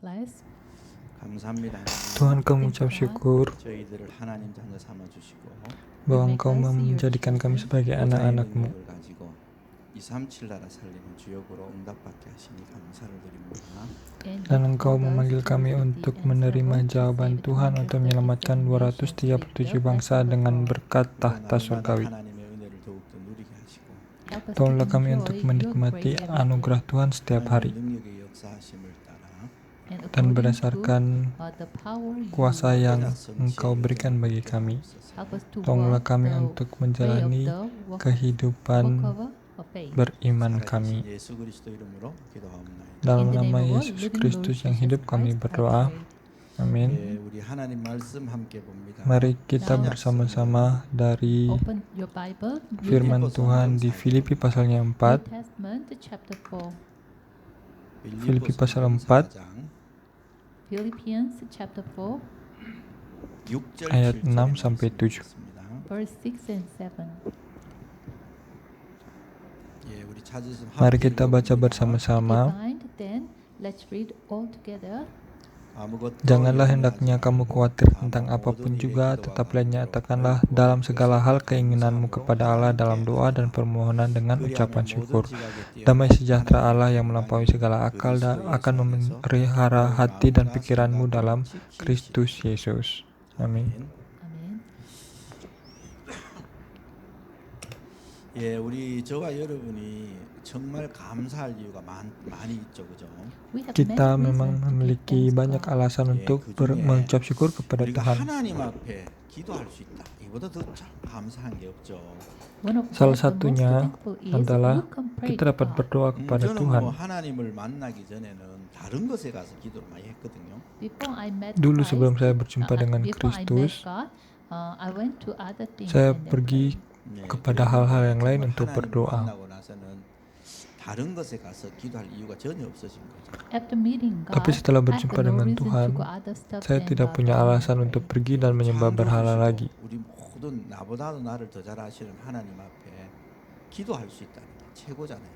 class. 감사합니다. Tuhan, kami mengucap syukur 저희들을 하나님 자녀 삼아 주시고 bahwa Engkau menjadikan kami sebagai anak-anak-Mu. 능력을 가지고 237 나라 살리는 주역으로 응답받게 하시니 감사를 드립니다. Dan Engkau memanggil kami untuk menerima jawaban Tuhan untuk menyelamatkan 237 bangsa dengan berkat tahta surgawi. 하나님의 은혜를 더욱더 누리게 하시고 Tolonglah kami untuk menikmati anugerah Tuhan setiap hari. 능력의 역사하심을 따라 Dan berdasarkan kuasa yang Engkau berikan bagi kami, tolonglah kami untuk menjalani kehidupan beriman kami. 예수 그리스도 이름으로 기도하옵나이다. Dalam nama Yesus Kristus yang hidup kami berdoa. Amin. 예, 우리 하나님 말씀 함께 봅니다. Mari kita bersama-sama dari Open your Bible. firman Tuhan di Filipi pasalnya 4. New Testament chapter 4. Filipi pasal 4 Philippians chapter 4 ayat 6 sampai 7. verse 6 and 7. 예, 우리 찾으시면 Mari kita baca bersama-sama. Find, then let's read all together. Janganlah hendaknya kamu khawatir tentang apapun juga, tetaplah nyatakanlah dalam segala hal keinginanmu kepada Allah dalam doa dan permohonan dengan ucapan syukur. Damai sejahtera Allah yang melampaui segala akal akan memelihara hati dan pikiranmu dalam Kristus Yesus. Amin. Amen. 예, 우리 저와 여러분이 정말 감사할 이유가 많이 있죠, 그죠? We have Kita many memang reasons to give memiliki thanks banyak God. alasan untuk mengucap syukur kepada 우리가 Tuhan. 하나님 앞에 기도할 수 있다. 이보다 더 감사한 게 없죠. One of Salah the most satunya thankful is adalah we can pray kita to dapat God. berdoa kepada 저는 Tuhan. 뭐 하나님을 만나기 전에는 다른 것에 가서 기도를 많이 했거든요. Before I met Dulu Christ, sebelum saya berjumpa dengan before I met Kristus, God, I went to other things saya and then pergi 예, kepada 그리고 hal-hal yang lain 정말 untuk 하나님을 berdoa. 만나고 나서는 다른 것에 가서 기도할 이유가 전혀 없어진 거죠. pray. After meeting God, Tapi setelah I berjumpa had no dengan reason to Tuhan, go other stuff saya than tidak God punya and alasan pray. untuk pergi dan menyembah berhala lagi. 우리 모든 나보다도 나를 더 잘 아시는 하나님 앞에 기도할 수 있다는 게 최고잖아요.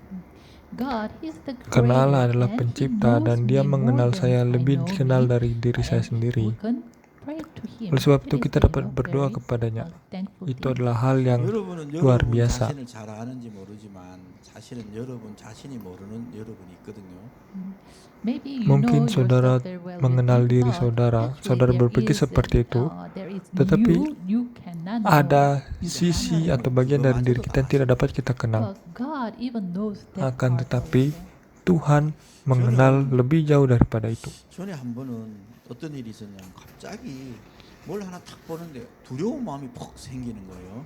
God is the Karena Allah creator adalah and He pencipta knows dan Dia me mengenal more saya than I lebih know dikenal me, dari diri saya and sendiri. we can pray to Him. Oleh sebab It itu is kita a, dapat berdoa very, kepadanya. thankful Itu thing. adalah hal yang 여러분은 luar 여러분 biasa. 자신을 잘 아는지 모르지만 사실은 여러분 자신이 모르는 여러분이 있거든요. Maybe you Mungkin know saudara yourself very well. You mengenal think, diri "Oh, saudara. actually Saudara there berpikir is, seperti itu. there is Tetapi you cannot know. ada sisi atau bagian dari diri kita yang tidak dapat kita kenal. But God even knows that Akan part tetapi also. Tuhan mengenal lebih jauh daripada itu. 전에 한 번은 어떤 일이 있었냐면 갑자기 뭘 하나 탁 보는데 두려운 마음이 퍽 생기는 거예요.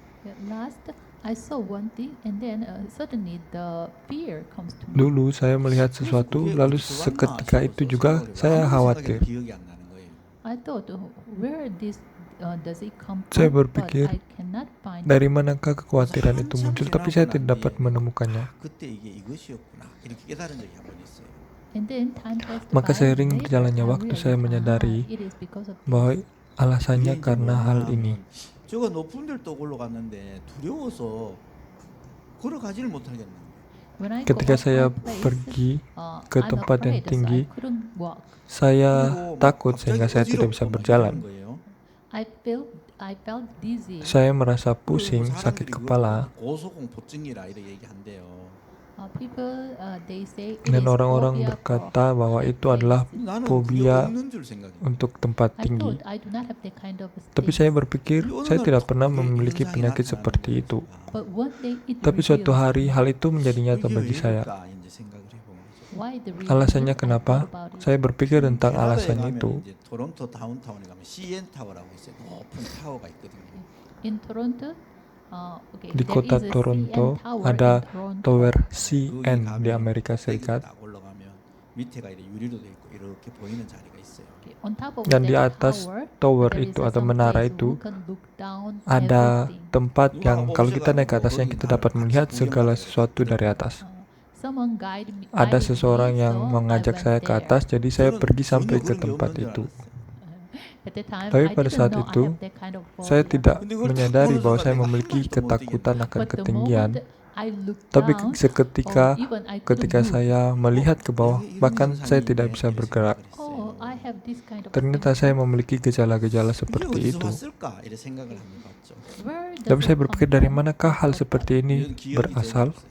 Last, I saw one thing, and then suddenly the fear comes to me. Dulu saya melihat sesuatu, lalu seketika itu juga saya khawatir. 기억이 안 나는 거예요. I thought, where this does it come from? Saya berpikir, but I cannot find dari manakah kekhawatiran itu muncul, tapi saya tidak dapat menemukannya. 그때 이게 이것이었구나 이렇게 깨달은 적이 한 번 있어요. And then time passed Maka by, seiring later berjalannya I waktu, saya realized, menyadari it is because of bahwa this. alasannya 이게 이제 karena hal ini. 제가 높은 데를 또 올라갔는데 두려워서 걸어가지를 못하겠는 거예요. When I Ketika go up saya one place, pergi ke I'm tempat yang afraid, so tinggi, I couldn't walk. saya 그리고 막 takut 갑자기 sehingga saya tidak bisa 어지럽고 막 berjalan. 이러는 거예요. I felt dizzy. Saya merasa 그리고 pusing, sakit 사람들이 kepala, 그걸 고소공포증이라 이렇게 얘기한대요. People they say it dan is orang-orang phobia berkata bahwa itu adalah 나는 그게 fobia 없는 줄 생각해요. untuk tempat I tinggi. thought I do not have that kind of Tapi state. saya berpikir saya tidak pernah memiliki penyakit seperti itu. But one day it Tapi suatu revealed hari hal itu menjadi nyata bagi saya. why the reason Alasannya is. I kenapa? thought about it. Saya berpikir tentang alasan itu. 토론토 다운타운에 가면 CN 타워라고 있어요. 높은 타워가 있거든요. In Toronto, okay, Di there kota is a Toronto CN tower ada in Toronto. Tower 거기 CN di 가면 Amerika 거기 Serikat. 딱 올라가면 밑에가 이렇게 유리로 돼 있고 이렇게 보이는 자리가 있어요. Okay, on top of Dan di that atas tower, tower there is itu a atau some menara place itu who can look down ada everything. tempat yang kalau kita naik ke atasnya kita dapat melihat segala sesuatu dari atas. Someone guided me. Ada guided seseorang me, yang so mengajak I saya went ke there. atas, jadi saya 저는 pergi sampai 전혀 ke 그런 게 tempat 없는 줄 itu. 알았어요. At that time, Tapi I pada didn't saat know I itu, have that kind of saya phobia. tidak 근데 그걸 딱 menyadari 보는 bahwa 순간 saya 내가 memiliki 한 발도 못 ketakutan akan But the ketinggian. moment I look Tapi down, seketika or even I ketika couldn't move. saya melihat ke bawah, bahkan saya tidak bisa bergerak. Oh, I have this kind of Ternyata saya symptom. memiliki gejala-gejala 이게 seperti 어디서 itu. 왔을까? 이런 생각을 한번 봤죠. Where does Tapi saya it berpikir come dari from? manakah hal But seperti ini 이런 기억이 전혀 berasal, 없어요.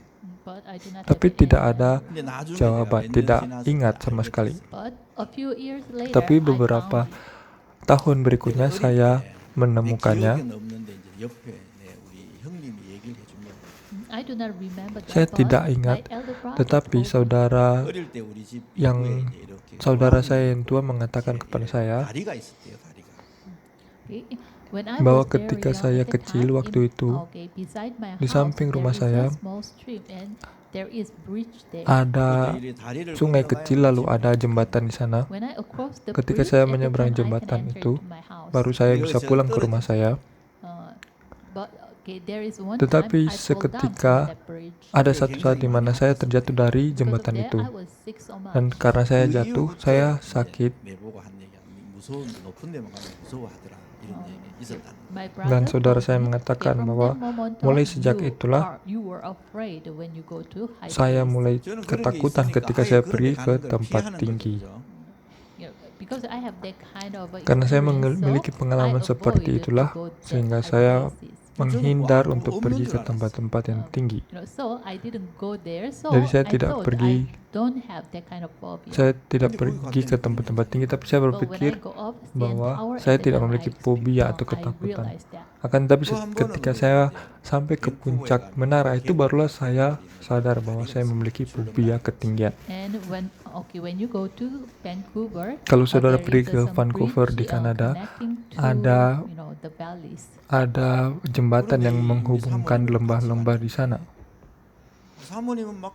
But I do not tapi have tidak any ada 근데 나중에 내가 jawaban, 몇 년 tidak 지났을 ingat 때 sama 알게 sekali. 됐어요. But a few years later, Tapi I beberapa found it. tahun berikutnya 어릴 saya 때 내 menemukannya. 기억에는 없는데 이제 옆에 우리 형님이 얘기를 해준 거예요. I do not remember that, Saya but tidak my ingat, elder brother tetapi told me. saudara 어릴 때 우리 집 yang 입구에 이제 이렇게 saudara 고라니 saya yang 있고 tua mengatakan 이렇게 kepada saya 다리가 있었대요, 다리가. Okay. When I bahwa was very ketika young saya at the kecil time, waktu itu, beside my di house, samping rumah there is saya a small stream and there is bridge there. ada 그때 이 다리를 sungai 건너가야 kecil lalu 집에 ada jembatan di sana. When I across the Ketika bridge, saya at the menyeberang time I can jembatan enter itu, into my house. baru saya Beliau bisa sedang pulang ke rumah 떨어졌어요. saya. But there is one Tetapi time I fall down seketika from that bridge. ada satu saat di mana saya terjatuh dari Because of jembatan that, itu. I was sick so much. Dan karena saya 그 jatuh, 이후부터 saya 이제 sakit. 내보고 한 얘기야. 무서운 높은 데만 가면 무서워하더라. 이런 얘기 있었다는 거. My Dan brother saudara told saya me, mengatakan from bahwa that moment mulai on, sejak itulah you were afraid when you go to high saya place. mulai 저는 그런 게 ketakutan 있으니까 ketika 아예 saya 그런 데 pergi 가는 ke 걸 tempat 피하는 tinggi. 거죠. Because I have that kind of Karena saya experience, so memiliki pengalaman I seperti avoid itulah, to go that sehingga high saya places. menghindar 저는 뭐 untuk 없는 pergi 줄 ke 알았어요. tempat-tempat yang tinggi. So I didn't go there. So Jadi saya I tidak thought pergi. I don't have that kind of phobia. Saya tidak Tapi pergi ke tempat-tempat tinggi, tapi saya But when I berpikir go up CN bahwa Tower, saya at the tidak time memiliki I fobia atau I ketakutan. realized that. Akan tetapi 또 한 번은 ketika 그 saya 이제 sampai ke 밴쿠버에 puncak 가면 menara itu 밴쿠버 barulah saya 있는 sadar bahwa 다리가 saya 있어요. memiliki 줄넘는 fobia 다리가 ketinggian. And when you go to Vancouver, Kalau saudara there pergi is ke some Vancouver di bridge, Kanada, connecting to, ada the valleys. ada jembatan yang 그런데 이 menghubungkan 사모님은 lembah-lembah 같이 di sana. 사모님은 막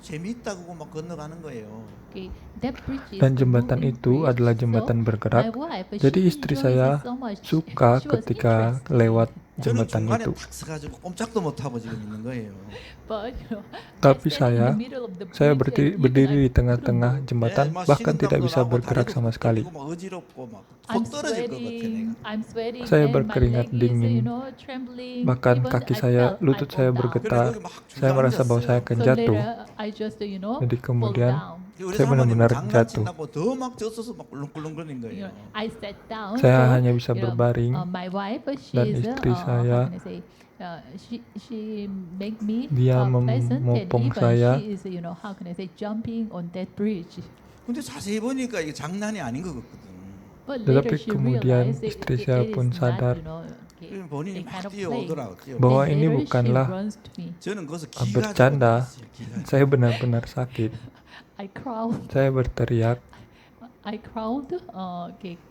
재미있다고 막 건너가는 거예요. Okay, that bridge is Dan a jembatan moving itu bridge. adalah So, jembatan my bergerak. wife, Jadi she istri enjoys saya it so much. suka She was ketika interested. lewat 저는 jembatan 중간에 itu. 탁 서가지고 꼼짝도 못 하고 지금 있는 거예요. But, Tapi I stand in saya the middle of the Saya bridge and even berdiri I di tengah-tengah couldn't move. jembatan, 막 bahkan tidak 식은땀도 bisa 나고 bergerak 다리도 sama 막 sekali. 떨리고 막 어지럽고 막 I'm 턱 떨어질 것 같아 sweating, 내가. I'm sweating, Saya and my berkeringat leg is, dingin. trembling. Bahkan Even kaki I saya, felt lutut I saya fall down. 그래 bergetar. 거기 막 Saya merasa bahwa saya 주저앉았어요. akan So jatuh. later, I just, Jadi fall kemudian down. 우리 saya 사모님은 benar-benar jatuh. 장난친다고 더 막 젖어서 막 꿀렁꿀렁거리는 거예요. I sat down. Saya so, hanya bisa berbaring my wife, dan she's, istri how saya, can I say, she make me dia pleasant, and memopong even saya. she is, how can I say, jumping on that bridge. 근데 자세히 보니까 이게 장난이 아닌 것 같거든. But Tetapi later she kemudian realized istri it saya is pun not, sadar 본인이 a 막 kind of play. 뛰어오더라고. bahwa Then ini later bukanlah she runs to me. 저는 거기서 기가 bercanda. 죽었어요. 기가 죽었어요. Saya benar-benar sakit. I crawled. Saya berteriak.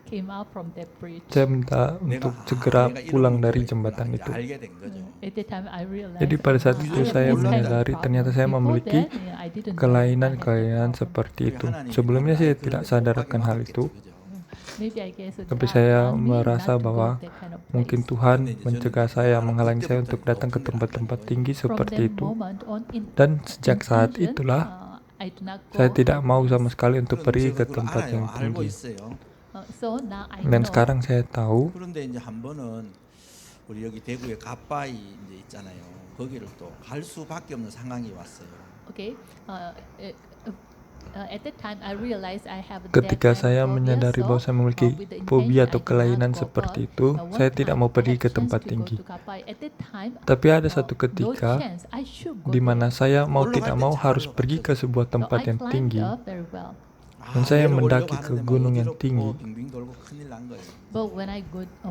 Came out from that bridge. Saya minta untuk segera 내가 이런 pulang 문제가 dari 있구나 jembatan 이제 itu. 알게 된 거죠. At the time I realized. Jadi pada saat I itu have saya this kind of menyadari problem. ternyata saya Before memiliki that, I didn't know I had that kelainan-kelainan problem. seperti itu. 하나님이 Sebelumnya 나를 saya 그런 tidak 데 sadar 못 akan 가게 hal 막았겠죠, itu. 그죠? Maybe I guess Tapi God saya warned me merasa not to go bahwa that kind of mungkin place. Tuhan mencegah saya, menghalangi saya untuk datang ke tempat-tempat tinggi From seperti that itu. moment on, Dan sejak saat conclusion, itulah I do not go saya tidak high mau place. sama sekali untuk 그런 pergi 제가 ke 그걸 tempat 알아요. yang 알고 tinggi. 있어요. So now I Dan know. sekarang saya tahu, 그런데 이제 한 번은 우리 여기 대구에 갓바위 이제 있잖아요. 거기를 또 갈 수밖에 없는 상황이 왔어요. Okay. At that time, I realized I have that ketika kind of saya phobia, menyadari so, bahwa saya memiliki with the fobia intention, atau I did kelainan not go, seperti but, itu, one saya time tidak mau I pergi had ke chance tempat to go tinggi. to Kapai. At that time, Tapi ada satu no ketika chance. I should go di mana there. saya mau 올라갈 tidak 때 mau 잘 harus 올라갔죠. pergi ke sebuah So tempat I yang climbed tinggi. up very well. Dan saya 내려오려고 mendaki ke 하는데 막 gunung yang 어지럽고 tinggi. 빙빙 돌고 큰일 난 거예요. But when I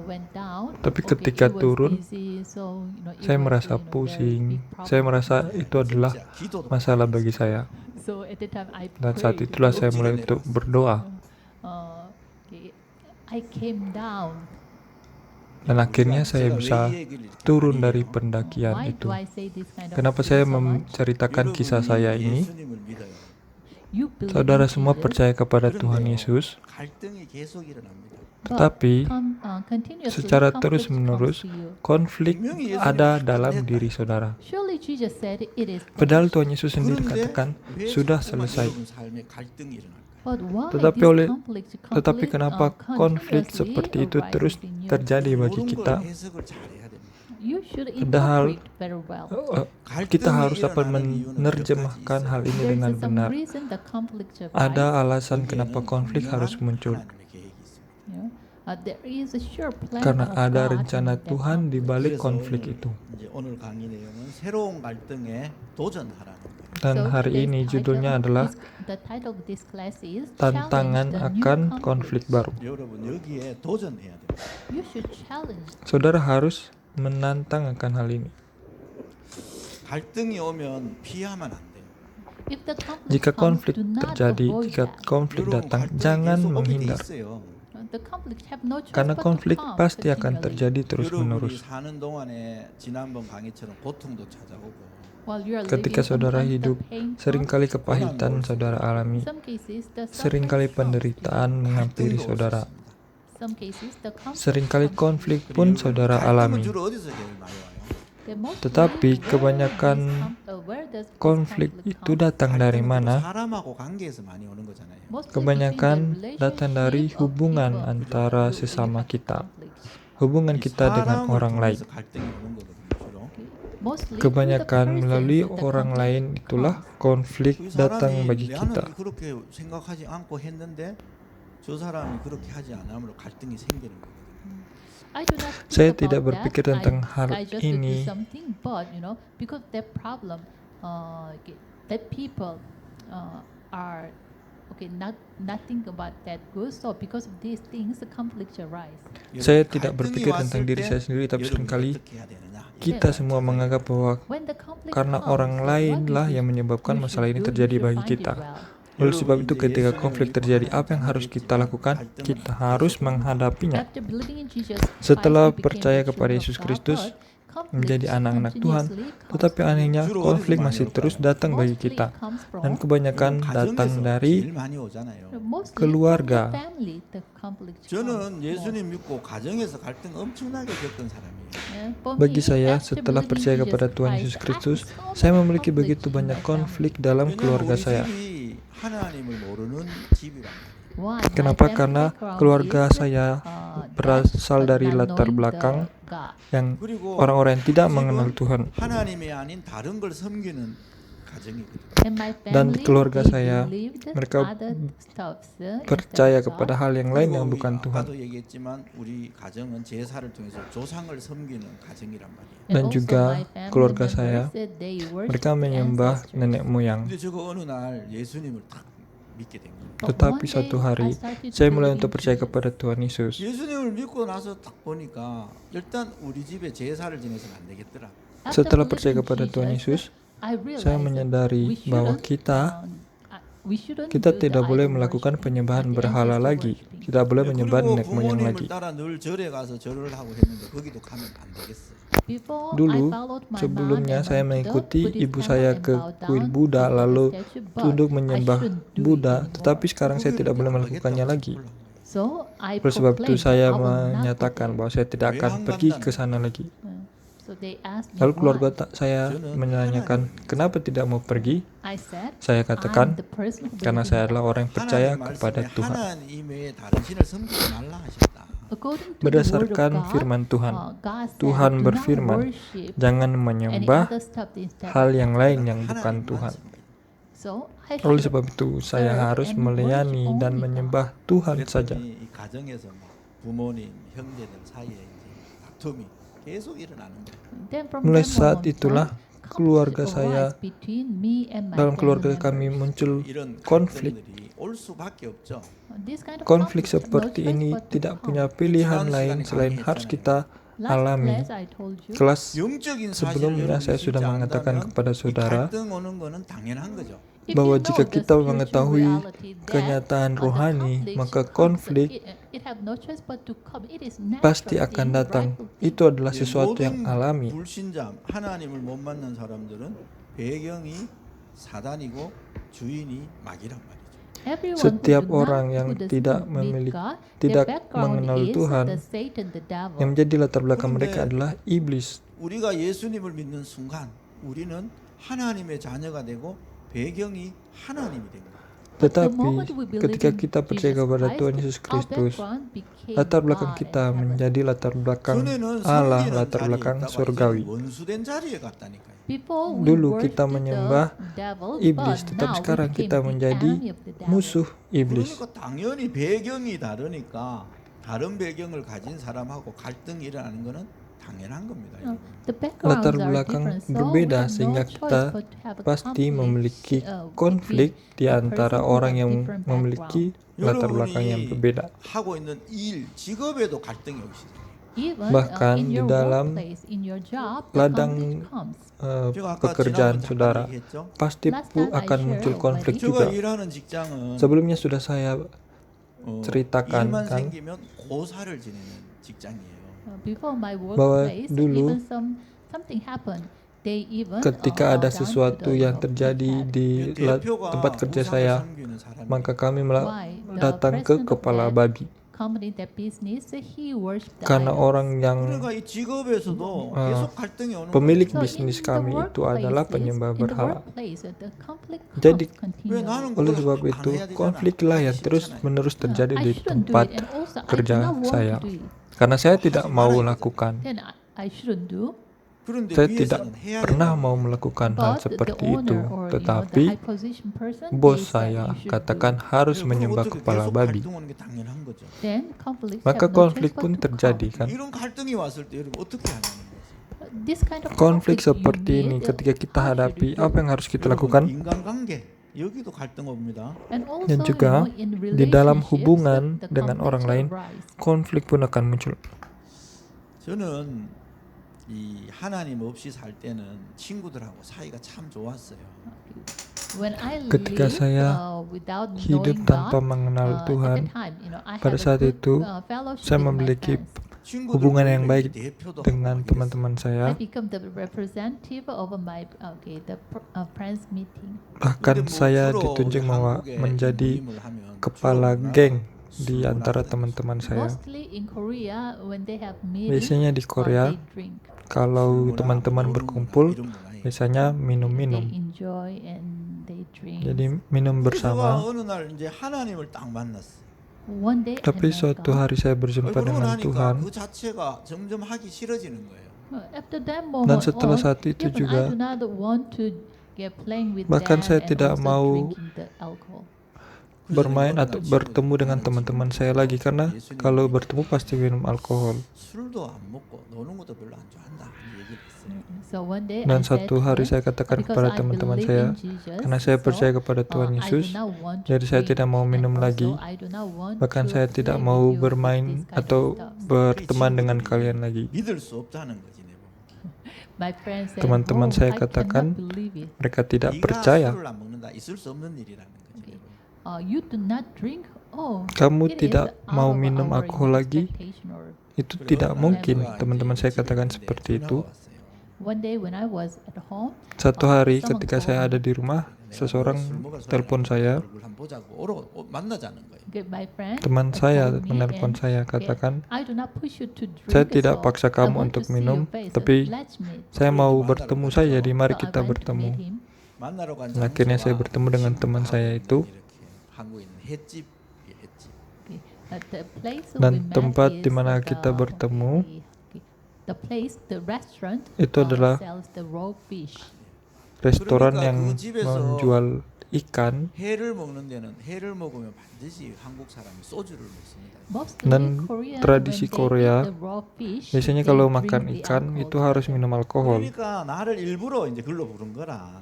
went down, Tapi okay, ketika it was turun, easy, so, it saya was, merasa very pusing. big Saya problem. merasa itu adalah 진짜 기도도 masalah 많이 bagi 했어요. saya. So at the time I Dan saat prayed. itulah saya 억지로 mulai untuk 내려왔어요. berdoa. Okay, I came down. Dan akhirnya saya 제가 왜 bisa 이 얘기를 이렇게 turun 많이 dari 해요? pendakian Why itu. do I say this kind of Kenapa thing saya so much? menceritakan kisah saya 여러분이 ini? 예수님을 믿어요. You believe Saudara in semua Jesus, percaya kepada 그런데요, Tuhan Yesus, 갈등이 계속 일어납니다. tetapi continuously secara conflict terus-menerus comes to you. konflik ada dalam diri saudara. Surely Jesus said it is Padahal finished. Tuhan Yesus sendiri 그런데 katakan 왜 sudah 자꾸만 selesai. 여러분 삶에 갈등이 일어날까요? But why Tetapi this oleh- conflict Tetapi kenapa konflik continuously seperti itu arises terus in you? terjadi bagi 이런 걸 kita? 해석을 잘 해야 됩니다. you should Padahal interpret very well. kita 갈등이 harus dapat 일어나는 이유는 몇 가지 menerjemahkan 있어요. hal ini There's dengan some benar. reason the conflict arise. Ada alasan kenapa 거기에는 konflik harus 분명한 muncul. 하나님의 계획이 있습니다. You know, there is a sure plan Karena of ada God rencana in that Tuhan di conflict. balik 그래서 konflik 오늘, itu. 이제 오늘 강의 내용은 새로운 갈등에 도전하라는 거예요. Dan So hari today's ini title judulnya of adalah the title of this class is tantangan Challenge the New akan Conflict. konflik baru. 여러분 여기에 도전해야 돼요. You should challenge. Saudara harus menantang akan hal ini. 갈등이 오면 피하면 안 돼요. If the conflict Jika comes, konflik do not terjadi, avoid jika that. konflik 여러분 datang, 갈등이 jangan 계속 오게 돼 menghindar. 있어요. The conflict have no choice Karena but to konflik come pasti akan continually. terjadi 여러분이 terus-menerus. 사는 동안에 지난번 강의처럼 고통도 찾아오고 While you are Ketika living, saudara sometimes the hidup, pain comes. seringkali kepahitan saudara alami, Some cases the seringkali suffering comes. penderitaan menghampiri 갈등도 올 수 saudara, 있습니다. Some cases the conflict seringkali comes. konflik pun saudara 갈등은 alami. 주로 어디서 제일 많이 와요? Tetapi kebanyakan konflik itu datang dari 갈등은 mana? 사람하고 관계에서 많이 오는 거잖아요. Kebanyakan datang dari hubungan antara sesama kita, hubungan kita dengan orang lain. 갈등이 오는 거거든요. 주로. Kebanyakan melalui orang lain itulah konflik 그 datang 사람이 bagi 나는 kita. 그렇게 생각하지 않고 했는데 저 사람이 그렇게 하지 않으므로 갈등이 생기는 거거든요. Saya tidak berpikir tentang hal ini. But because that problem, that people are not think about that good. So because of these things, the conflicts arise. Saya tidak berpikir tentang diri saya sendiri, tapi seringkali kita semua menganggap bahwa When the conflict karena comes, orang lainlah yang menyebabkan masalah ini terjadi bagi kita. Oleh sebab itu ketika konflik terjadi, apa yang harus kita lakukan? Kita harus menghadapinya. Setelah percaya kepada Yesus Kristus, menjadi anak-anak Tuhan, tetapi anehnya konflik masih terus datang bagi kita, dan kebanyakan datang dari keluarga. 저는 예수님 믿고 가정에서 갈등 엄청나게 겪은 사람이에요. Bagi saya, setelah percaya kepada Tuhan Yesus Kristus, saya memiliki begitu banyak konflik dalam keluarga saya. 하나님을 모르는 집이란 Kenapa? Karena keluarga saya berasal dari latar belakang yang orang-orang yang tidak mengenal Tuhan. 하나님이 아닌 다른 걸 섬기는 가정이거든요. Dan keluarga saya, mereka percaya kepada hal yang lain yang bukan Tuhan. 아까도 얘기했지만 우리 가정은 제사를 통해서 조상을 섬기는 가정이란 말이에요. Dan juga keluarga saya, mereka menyembah nenek moyang. 근데 저거 어느 날 예수님을 딱 믿게 된 거예요. Tetapi suatu hari, saya mulai untuk percaya kepada Tuhan Yesus. 예수님을 믿고 나서 딱 보니까 일단 우리 집에 제사를 지내서는 안 되겠더라. Setelah percaya kepada Tuhan Yesus, saya menyadari bahwa kita tidak boleh melakukan penyembahan berhala lagi. Tidak boleh menyembah nenek moyang lagi. 따라 늘 절에 가서 절을 하고 했는데 거기도 가면 안 되겠어. Dulu, sebelumnya saya mengikuti ibu saya ke kuil Buddha lalu tunduk menyembah Buddha, tetapi sekarang saya tidak boleh melakukannya lagi. Oleh sebab itu saya menyatakan bahwa saya tidak akan pergi ke sana lagi. Lalu keluarga saya menanyakan, kenapa tidak mau pergi? Saya katakan, karena saya adalah orang yang percaya kepada Tuhan. Berdasarkan firman Tuhan, Tuhan berfirman, jangan menyembah hal yang lain yang bukan Tuhan. Oleh sebab itu, saya harus melayani dan menyembah Tuhan saja. Mulai saat itulah keluarga saya, dalam keluarga kami muncul konflik. Konflik seperti ini tidak punya pilihan lain selain harus kita alami. Kelas sebelumnya saya sudah mengatakan kepada saudara bahwa jika kita mengetahui kenyataan rohani, maka konflik pasti akan datang. Itu adalah sesuatu yang alami. 불신자, 하나님을 못 만난 사람들은 배경이 사단이고 주인이 마귀란 말이죠. Setiap orang yang tidak mengenal Tuhan, yang menjadi latar belakang mereka adalah iblis. 우리가 예수님을 믿는 순간 우리는 하나님의 자녀가 되고 배경이 하나님이 된 거예요. But the Tetapi moment we believe ketika in kita percaya Jesus kepada Christ, Tuhan Yesus our Kristus, background became latar belakang God kita and heaven. menjadi latar belakang 전에는 Allah, 섬기는 latar 자리에 belakang 있다가 surgawi. 이제는 원수된 자리에 갔다니까요. Before we Dulu kita worshipped menyembah the devil, iblis, but tetapi now we sekarang became kita the menjadi enemy of the devil. musuh iblis. 그러니까 당연히 배경이 다르니까 다른 배경을 가진 사람하고 갈등이 일어나는 거는 당연한 겁니다. No, 여러분. the backgrounds Latar are belakang different, so we berbeda have no sehingga choice kita but to have a pasti conflict, memiliki between konflik di a antara person who orang have yang different memiliki background. latar belakang yang berbeda. 하고 있는 일, 직업에도 갈등이 오기 시작해요. Even Bahkan in di your dalam workplace, in your job, the ladang conflict comes. 제가 아까 pekerjaan 지난번 saudara 잠깐 얘기했죠. pasti Last time I akan shared muncul konflik already. juga. 제가 일하는 직장은 Sebelumnya sudah saya ceritakan 일만 kan 생기면 고사를 지내는 직장이에요. Before my bahwa workplace, dulu even something happened, they even ketika bow ada down to sesuatu the, yang big terjadi head. di 대표가 tempat kerja 우상을 saya, 섬기는 사람이 maka kami Why? The datang ke president of kepala that babi. company, that business, he worshipped the Karena idols. orang yang 그러니까 이 직업에서도 계속 갈등이 오는 pemilik 거예요. So bisnis in kami the itu adalah workplaces, penyembah in the berhala. workplace, the conflict Jadi, 왜 continues. 나는 Oleh 그걸 sebab 안 itu, 해야 되잖아. konfliklah yang 하기 terus 싫잖아요. menerus terjadi I di shouldn't do tempat it, and also I do kerja not want saya. to do it. Karena saya tidak 하지 mau 말아야 lakukan. Then I shouldn't do. 그런데 Saya tidak 위에서는 해야 pernah 된다고 mau 얘기해요. melakukan hal But the seperti itu. owner or the Tetapi high position person, bos they said saya you should katakan do. harus 그럼 menyembah 어떻게 kepala 계속 babi. 갈등 오는 게 당연한 거죠. Then conflicts Maka have no konflik choice pun but to terjadi come. kan. 이런 갈등이 왔을 때 여러분 어떻게 하냐는 거죠. This kind of Konflik conflict you seperti ini meet, ketika kita how should hadapi, you do? apa yang harus kita 여러분, lakukan? 인간관계 여기도 갈등 옵니다. And also, Dan juga in di dalam relationships, hubungan the dengan orang conflicts lain, arise. konflik pun akan muncul. 저는 이 하나님 없이 살 때는 친구들하고 사이가 참 좋았어요. When I Ketika live, saya without hidup knowing tanpa God, mengenal at Tuhan, the time, I pada have a saat good, itu fellowship saya with my memiliki friends. hubungan yang 친구들 baik 대표도 dengan 하고 teman-teman I saya. become the representative of my friends meeting. Bahkan saya ditunjuk menjadi kepala geng di antara teman-teman saya. Mostly in Korea, when they have meeting, Biasanya di Korea, they drink. kalau teman-teman berkumpul, biasanya They minum-minum. enjoy and they drink. Jadi minum 제가 bersama. 어느 날 이제 하나님을 딱 만났어. One day, I Tapi met suatu God. hari saya berjumpa 그러고 dengan 나니까 Tuhan. 그 자체가 점점 하기 싫어지는 거예요. After that Dan moment setelah on, saat itu even I juga, do not want to get playing with bahkan them saya and tidak also mau drinking the alcohol. bermain atau bertemu dengan teman-teman saya lagi, karena kalau bertemu pasti minum alkohol. 술도 안 먹고 노는 것도 별로 안 좋아한다. 이 얘기를 했어요. So one day Dan I said satu to hari them, saya katakan because kepada I teman-teman believe saya, in Jesus, karena saya so, percaya kepada Tuhan I do Yesus, not want to jadi saya drink, tidak mau and minum also lagi. I do not want Bahkan to saya tidak play mau with you with bermain this kind of atau stuff. berteman dengan 친구들이 kalian lagi. 믿을 수 없다는 거지 내가. My friends said, Teman-teman saya I katakan, cannot believe it. mereka tidak 네가 percaya. 술을 안 먹는다. 있을 수 없는 일이라는 거지. 내가. You do not drink. Oh, Kamu it is tidak mau out of minum our alkohol lagi. expectation or- Itu 그리고 tidak 어느 날 mungkin. 제가 Teman-teman 이제 saya 집에 katakan 있는데 seperti 전화가 itu. 왔어요. One day when I was at home, Satu hari someone ketika called saya me. ada di rumah, 내가 seseorang 술 먹어서 telepon saya. 얼굴 한번 보자고 만나자는 거예요. Okay, my friend Teman saya called me menelpon and, saya, okay, katakan, I do not push you to drink, saya tidak so paksa I kamu want untuk to see minum, your face, tapi let's meet. saya mau 그래서 bertemu 만나러 saja, 갔죠. jadi mari So I kita went to bertemu. meet him. 만나러 간 Dan akhirnya saya 장소가 bertemu dengan teman 친구하고 saya 있는 itu. 이렇게 한국에 있는 횟집. Okay, the place Dan we met tempat is di mana the- kita bertemu okay, the place, the restaurant itu adalah sells the raw fish. restoran 그러니까 yang 그 집에서 menjual ikan. 회를 먹는 데는 회를 먹으면 반드시 한국 사람이 소주를 먹습니다. Mostly Dan Korean, tradisi when they Korea, eat the raw fish, biasanya they kalau drink makan the ikan alcohol itu harus together. minum alkohol. 그러니까 나를 일부러 이제 글로 부른 거라.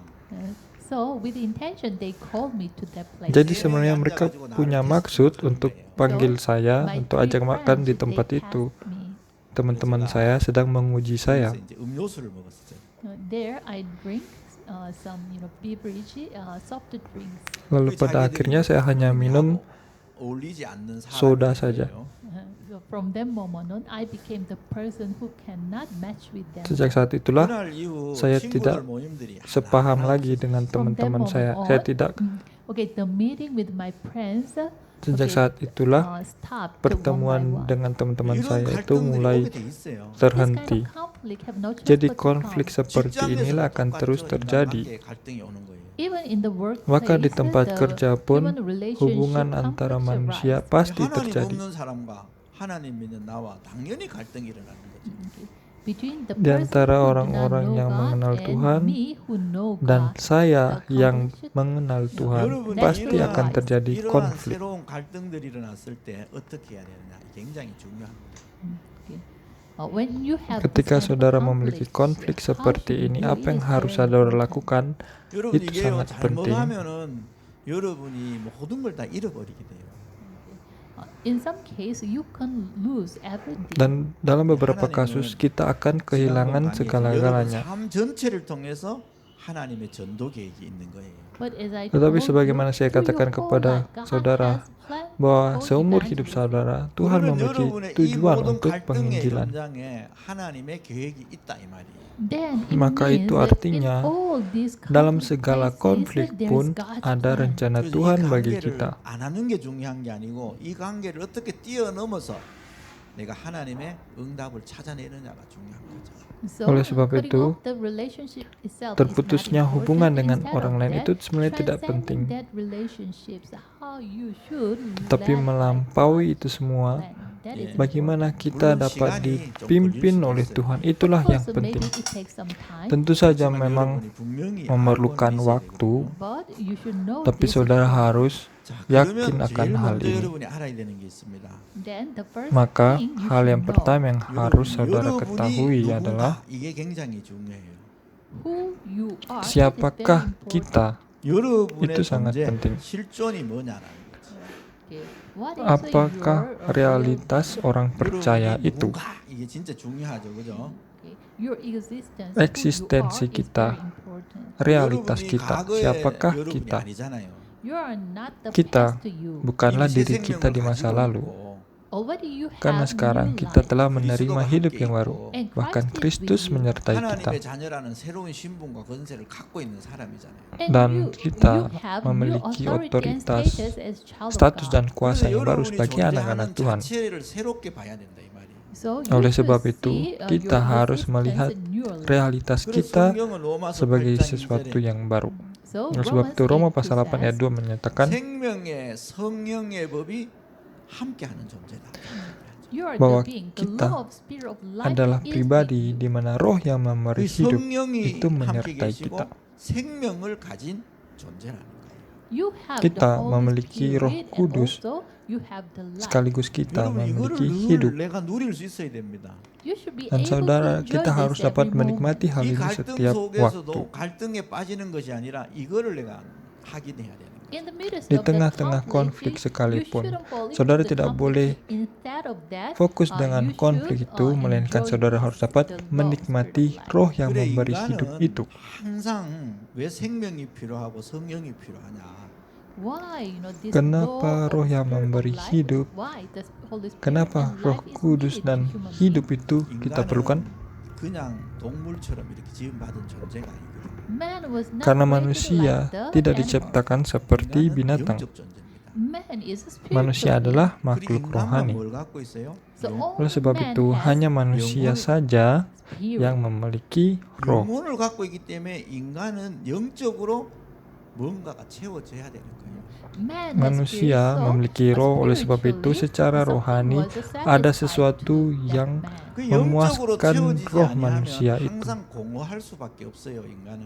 So with the intention they called me to that place. Jadi sebenarnya mereka punya maksud untuk panggil saya, My untuk three ajak makan friends, di they tempat tasked itu. me. Teman-teman saya sedang menguji saya. 그래서 이제 음료수를 먹었어요. There I drink some beverage, soft drinks. Lalu pada akhirnya saya hanya minum 어울리지 않는 soda 사람이 saja. 되어요. From that moment on, I became the person who cannot match with them. Sejak saat itulah 그날 이후 saya 친구들 tidak 모임들이 sepaham 하나하나 lagi dengan From that teman-teman moment saya. on, Saya tidak okay, the meeting with my friends Sejak okay, saat itulah stopped one by pertemuan one. dengan teman-teman 이런 saya itu 갈등들이 mulai 오게 돼 있어요. This kind terhenti. of conflict have no choice Jadi but to konflik come. seperti inilah akan terus 똑같죠. terjadi. 인간관계에 갈등이 오는 거예요. Even in the Maka di workplace, tempat the kerja pun human relationship hubungan antara conflicts manusia arise. pasti 하나님 terjadi. 없는 사람과 하나님 믿는 나와 당연히 갈등이 일어나는 거죠. Okay. Between the Di person antara who do not orang-orang know yang God mengenal and Tuhan me who know dan God, saya the yang conflict mengenal Tuhan 여러분이 pasti naturally akan arise. terjadi 이러한 konflik. 새로운 갈등들이 일어났을 때 어떻게 해야 되느냐 굉장히 중요합니다. Okay. When you have Ketika this kind of saudara memiliki konflik how seperti should you ini, do apa it yang is harus very saudara important. lakukan? 여러분 itu 이게요 sangat penting. 잘못하면은 여러분이 모든 걸 다 잃어버리게 돼요. In some case, you can lose everything. Dan dalam beberapa kasus kita akan kehilangan 여러분 segala-galanya. 삶 전체를 통해서 하나님의 전도 계획이 있는 거예요. But as I Tetapi told sebagaimana you, saya through katakan your whole kepada life, God saudara has planned bahwa for seumur hidup evangelism. saudara Tuhan 그러면 memiliki 여러분의 이 tujuan 모든 untuk 갈등의 penginjilan. 현장에 하나님의 계획이 있다 이 말이에요. Then it Maka means itu that artinya, in all these Dalam conflict segala cases, konflik there's pun God's ada plan. rencana 그래서 Tuhan 이 bagi 관계를 kita. 안 하는 게 중요한 게 아니고 이 관계를 어떻게 뛰어넘어서 내가 하나님의 응답을 찾아내느냐가 중요한 거죠. So, Oleh sebab cutting itu, off the relationship itself is not terputusnya important. hubungan dengan Instead orang of lain that, itu sebenarnya tidak transcending penting. that relationships, how you should Tapi led by melampaui God's itu semua, plan. That is bagaimana important. kita 물론 dapat 시간이 좀 dipimpin 걸릴 oleh 수도 있어요. Tuhan, itulah Of yang course, penting. maybe it takes some time, Tentu saja 그렇지만 memang 여러분이 분명히 memerlukan 알고는 있어야 waktu, 되거든요. but you should know tapi this saudara beforehand. harus 자, yakin 그러면 akan 제일 hal 먼저 ini. 여러분이 알아야 되는 게 있습니다. Then the first Maka thing you hal should yang know pertama yang harus saudara 여러분이 ketahui 누군가 adalah 이게 굉장히 중요해요. who you are. siapakah That is very important. kita. 여러분의 itu sangat 존재, penting. 실존이 뭐냐라는 거죠. Okay. What is Apakah your realitas orang percaya 여러분이 itu? 누군가 이게 진짜 중요하죠, 그죠? Okay. Your existence, Eksistensi who you are, kita. is very important. Realitas 여러분이 kita, 과거의 siapakah 여러분이 kita? 아니잖아요. You are not the Kita past to you. bukanlah 이미 새 diri kita di 생명을 masa 가지고 lalu, 있고, Already you karena have sekarang new kita life. telah menerima 그리스도가 hidup 함께 yang baru. 있고, And Bahkan Christ is Kristus with you. menyertai kita. 하나님의 자녀라는 새로운 신분과 권세를 갖고 있는 사람이잖아요. And Dan you kita have memiliki new authority and otoritas, status as child of status God. dan kuasa 그래서 yang baru 여러분이 sebagai anak-anak 존재하는 Tuhan. 자체를 새롭게 봐야 된다 이 말이에요. So you Oleh should sebab see, itu, kita your harus existence melihat in your life. realitas 그래서 kita 성경은 로마서 sebagai 8장 sesuatu 2절에 yang baru. So Oleh sebab itu, Roma pasal 8 ayat 2 says, menyatakan 생명의 성령의 법이 함께하는 존재다. you are bahwa the being, the kita law of spirit of life adalah is pribadi with di mana roh yang memberi 그 hidup 성령이 itu 함께 menyertai 계시고 kita. 생명을 가진 존재라는 거예요. you. You have Kita the Holy memiliki Roh Spirit and Kudus, also you have the life. sekaligus kita 여러분 이거를 memiliki 늘 hidup. 내가 누릴 수 있어야 됩니다. You should be Dan able saudara, to kita enjoy harus this dapat every moment. menikmati hal 이 ini 갈등 setiap waktu. 속에서도 갈등에 빠지는 것이 아니라 이거를 내가 확인해야 되는 거예요. In the midst Di of the tengah-tengah conflict, konflik you sekalipun, shouldn't fall into saudara the tidak conflict. boleh Instead of that, fokus you dengan should, konflik itu, melainkan enjoy saudara harus dapat the law of menikmati spirit of life. roh yang 그래 memberi hidup itu. 인간은 항상 왜 생명이 필요하고 성령이 필요하냐? Why, this law Kenapa roh of yang spirit of memberi life, hidup? why the Holy Spirit Kenapa and Roh life is Kudus needed to dan human hidup being? itu kita perlukan? 그냥 동물처럼 이렇게 지음받은 존재가 아니거든요. Man was not Karena created manusia like the tidak animals. diciptakan seperti 인간은 binatang. 영적 존재입니다. Man is a spiritual Manusia being. adalah 그리고 makhluk 인간만 rohani. 뭘 갖고 있어요? So all Oleh sebab man itu, has hanya manusia 영혼을 saja spirit. yang memiliki roh. 영혼을 갖고 있기 때문에 인간은 영적으로 뭔가가 채워져야 되는 거예요. Man has Manusia spirit, so memiliki roh, oleh sebab itu spiritually, secara something rohani was ada satisfied sesuatu to that yang man. 그 영적으로 memuaskan 채워지지 roh 아니하면 manusia itu. 항상 공허할 수밖에 없어요, 인간은.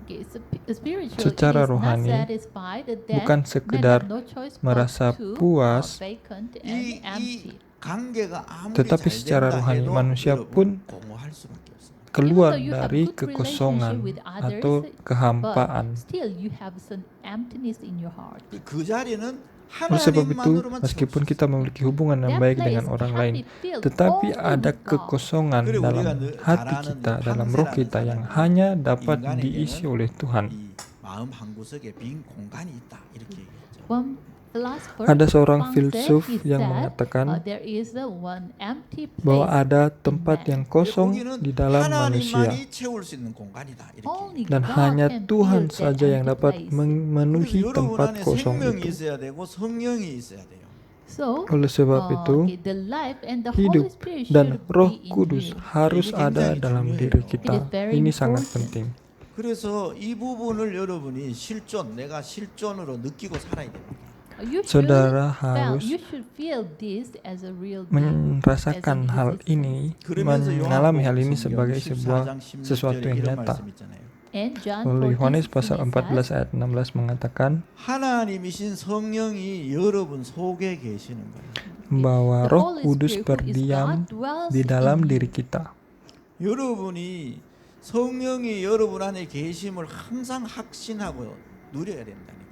Okay, spiritual Secara is rohani, not satisfied, then bukan man sekedar have no choice but merasa to, puas, vacant and 이 empty. 관계가 아무리 Tetapi 잘 secara 된다 rohani 해도 manusia 여러분, pun 공허할 수밖에 없습니다. keluar Even though you have dari good kekosongan relationship with others, atau kehampaan. But still you have some emptiness in your heart. 그 자리는 Oleh sebab itu, 하나님만으로만 meskipun 채울 수 kita 있어요. memiliki hubungan yang That baik place dengan orang can lain, be filled tetapi only ada with God. kekosongan 그리고 dalam 우리가 hati 잘 kita, 아는 dalam roh kita yang hanya dapat 인간에게는 diisi oleh Tuhan. 이 마음 한 구석에 빈 공간이 있다 이렇게 얘기했죠. One philosopher Ada seorang found filsuf that he yang said, mengatakan there is one empty bahwa place ada tempat man. yang kosong di dalam manusia 하나님만이 채울 수 있는 공간이다. 이렇게. Only dan God hanya can Tuhan fill that saja yang empty dapat place. memenuhi 그래서 여러분 tempat 안에 kosong 생명이 itu. 있어야 되고 성령이 있어야 돼요. So, Oleh sebab itu, the life and the hidup Holy Spirit dan should Roh be in Kudus you. harus Ini ada 굉장히 dalam 중요해요. diri kita. It is very Ini sangat important. penting. 그래서 이 부분을 여러분이 내가 실존으로 느끼고 살아야 됩니다. You should Saudara harus you should feel this as a real thing. merasakan as hal an ini, 그러면서 mengalami hal ini 요한복음 sebagai sebuah 14장 16절에 sesuatu yang 이런 nyata. 말씀 있잖아요. And John Lalu Yohanes 14:16 pasal 14 says, ayat 16 mengatakan 하나님이신 성령이 여러분 속에 계시는 거예요. bahwa the Roh Holy Kudus Spirit, who is berdiam God, dwells di dalam in you. diri kita. 여러분이 성령이 여러분 안에 계심을 항상 확신하고 누려야 된다는 거예요.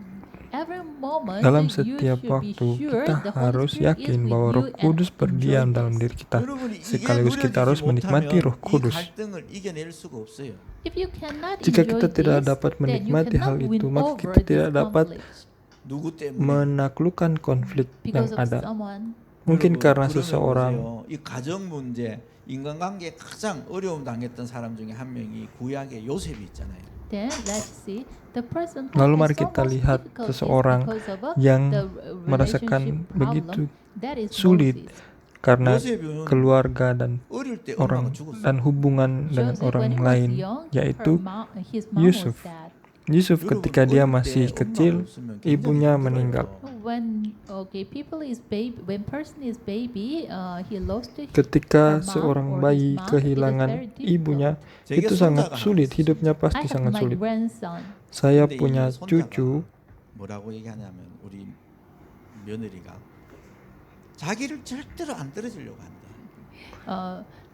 Every moment Dalam you setiap should be waktu sure kita the Holy harus Spirit yakin is bahwa with Roh you and Kudus berdiam enjoy dalam this. diri kita. 여러분이 이게 Sekaligus kita harus 누려지지 menikmati 못하면 Roh 이 Kudus. 갈등을 이겨낼 수가 없어요. If you cannot Jika enjoy kita tidak this, dapat then you menikmati hal cannot win itu, maka over kita tidak this dapat conflict 누구 때문에? menaklukkan konflik yang because of ada. someone. Mungkin 여러분, karena 그러면 seseorang, 보세요. 이 가정 문제, 인간관계에 가장 어려움 당했던 사람 중에 한 명이 구약의 요셉이 있잖아요. Then let's see the person who lalu has mari so kita much lihat difficulties seseorang because of yang the merasakan relationship begitu problem, that is sulit Moses. karena 요셉은 keluarga dan 어릴 때 orang 엄마가 죽었어요. dan hubungan dengan Joseph, orang when he was lain, young, yaitu his mom Yusuf. was dead. Yusuf 여러분, ketika dia 어릴 때 masih 엄마가 kecil, 없으면 굉장히 ibunya 힘들어요. meninggal. When person is baby, he lost Ketika her mom seorang or bayi his mom, kehilangan it is very difficult. ibunya, 제게 itu sangat 손자가 sulit, 하나 hidupnya I pasti have sangat my sulit. grandson. Saya 근데 이 punya 손자가 cucu, 뭐라고 얘기하냐면 우리 며느리가 자기를 절대로 안 떨어지려고 한대.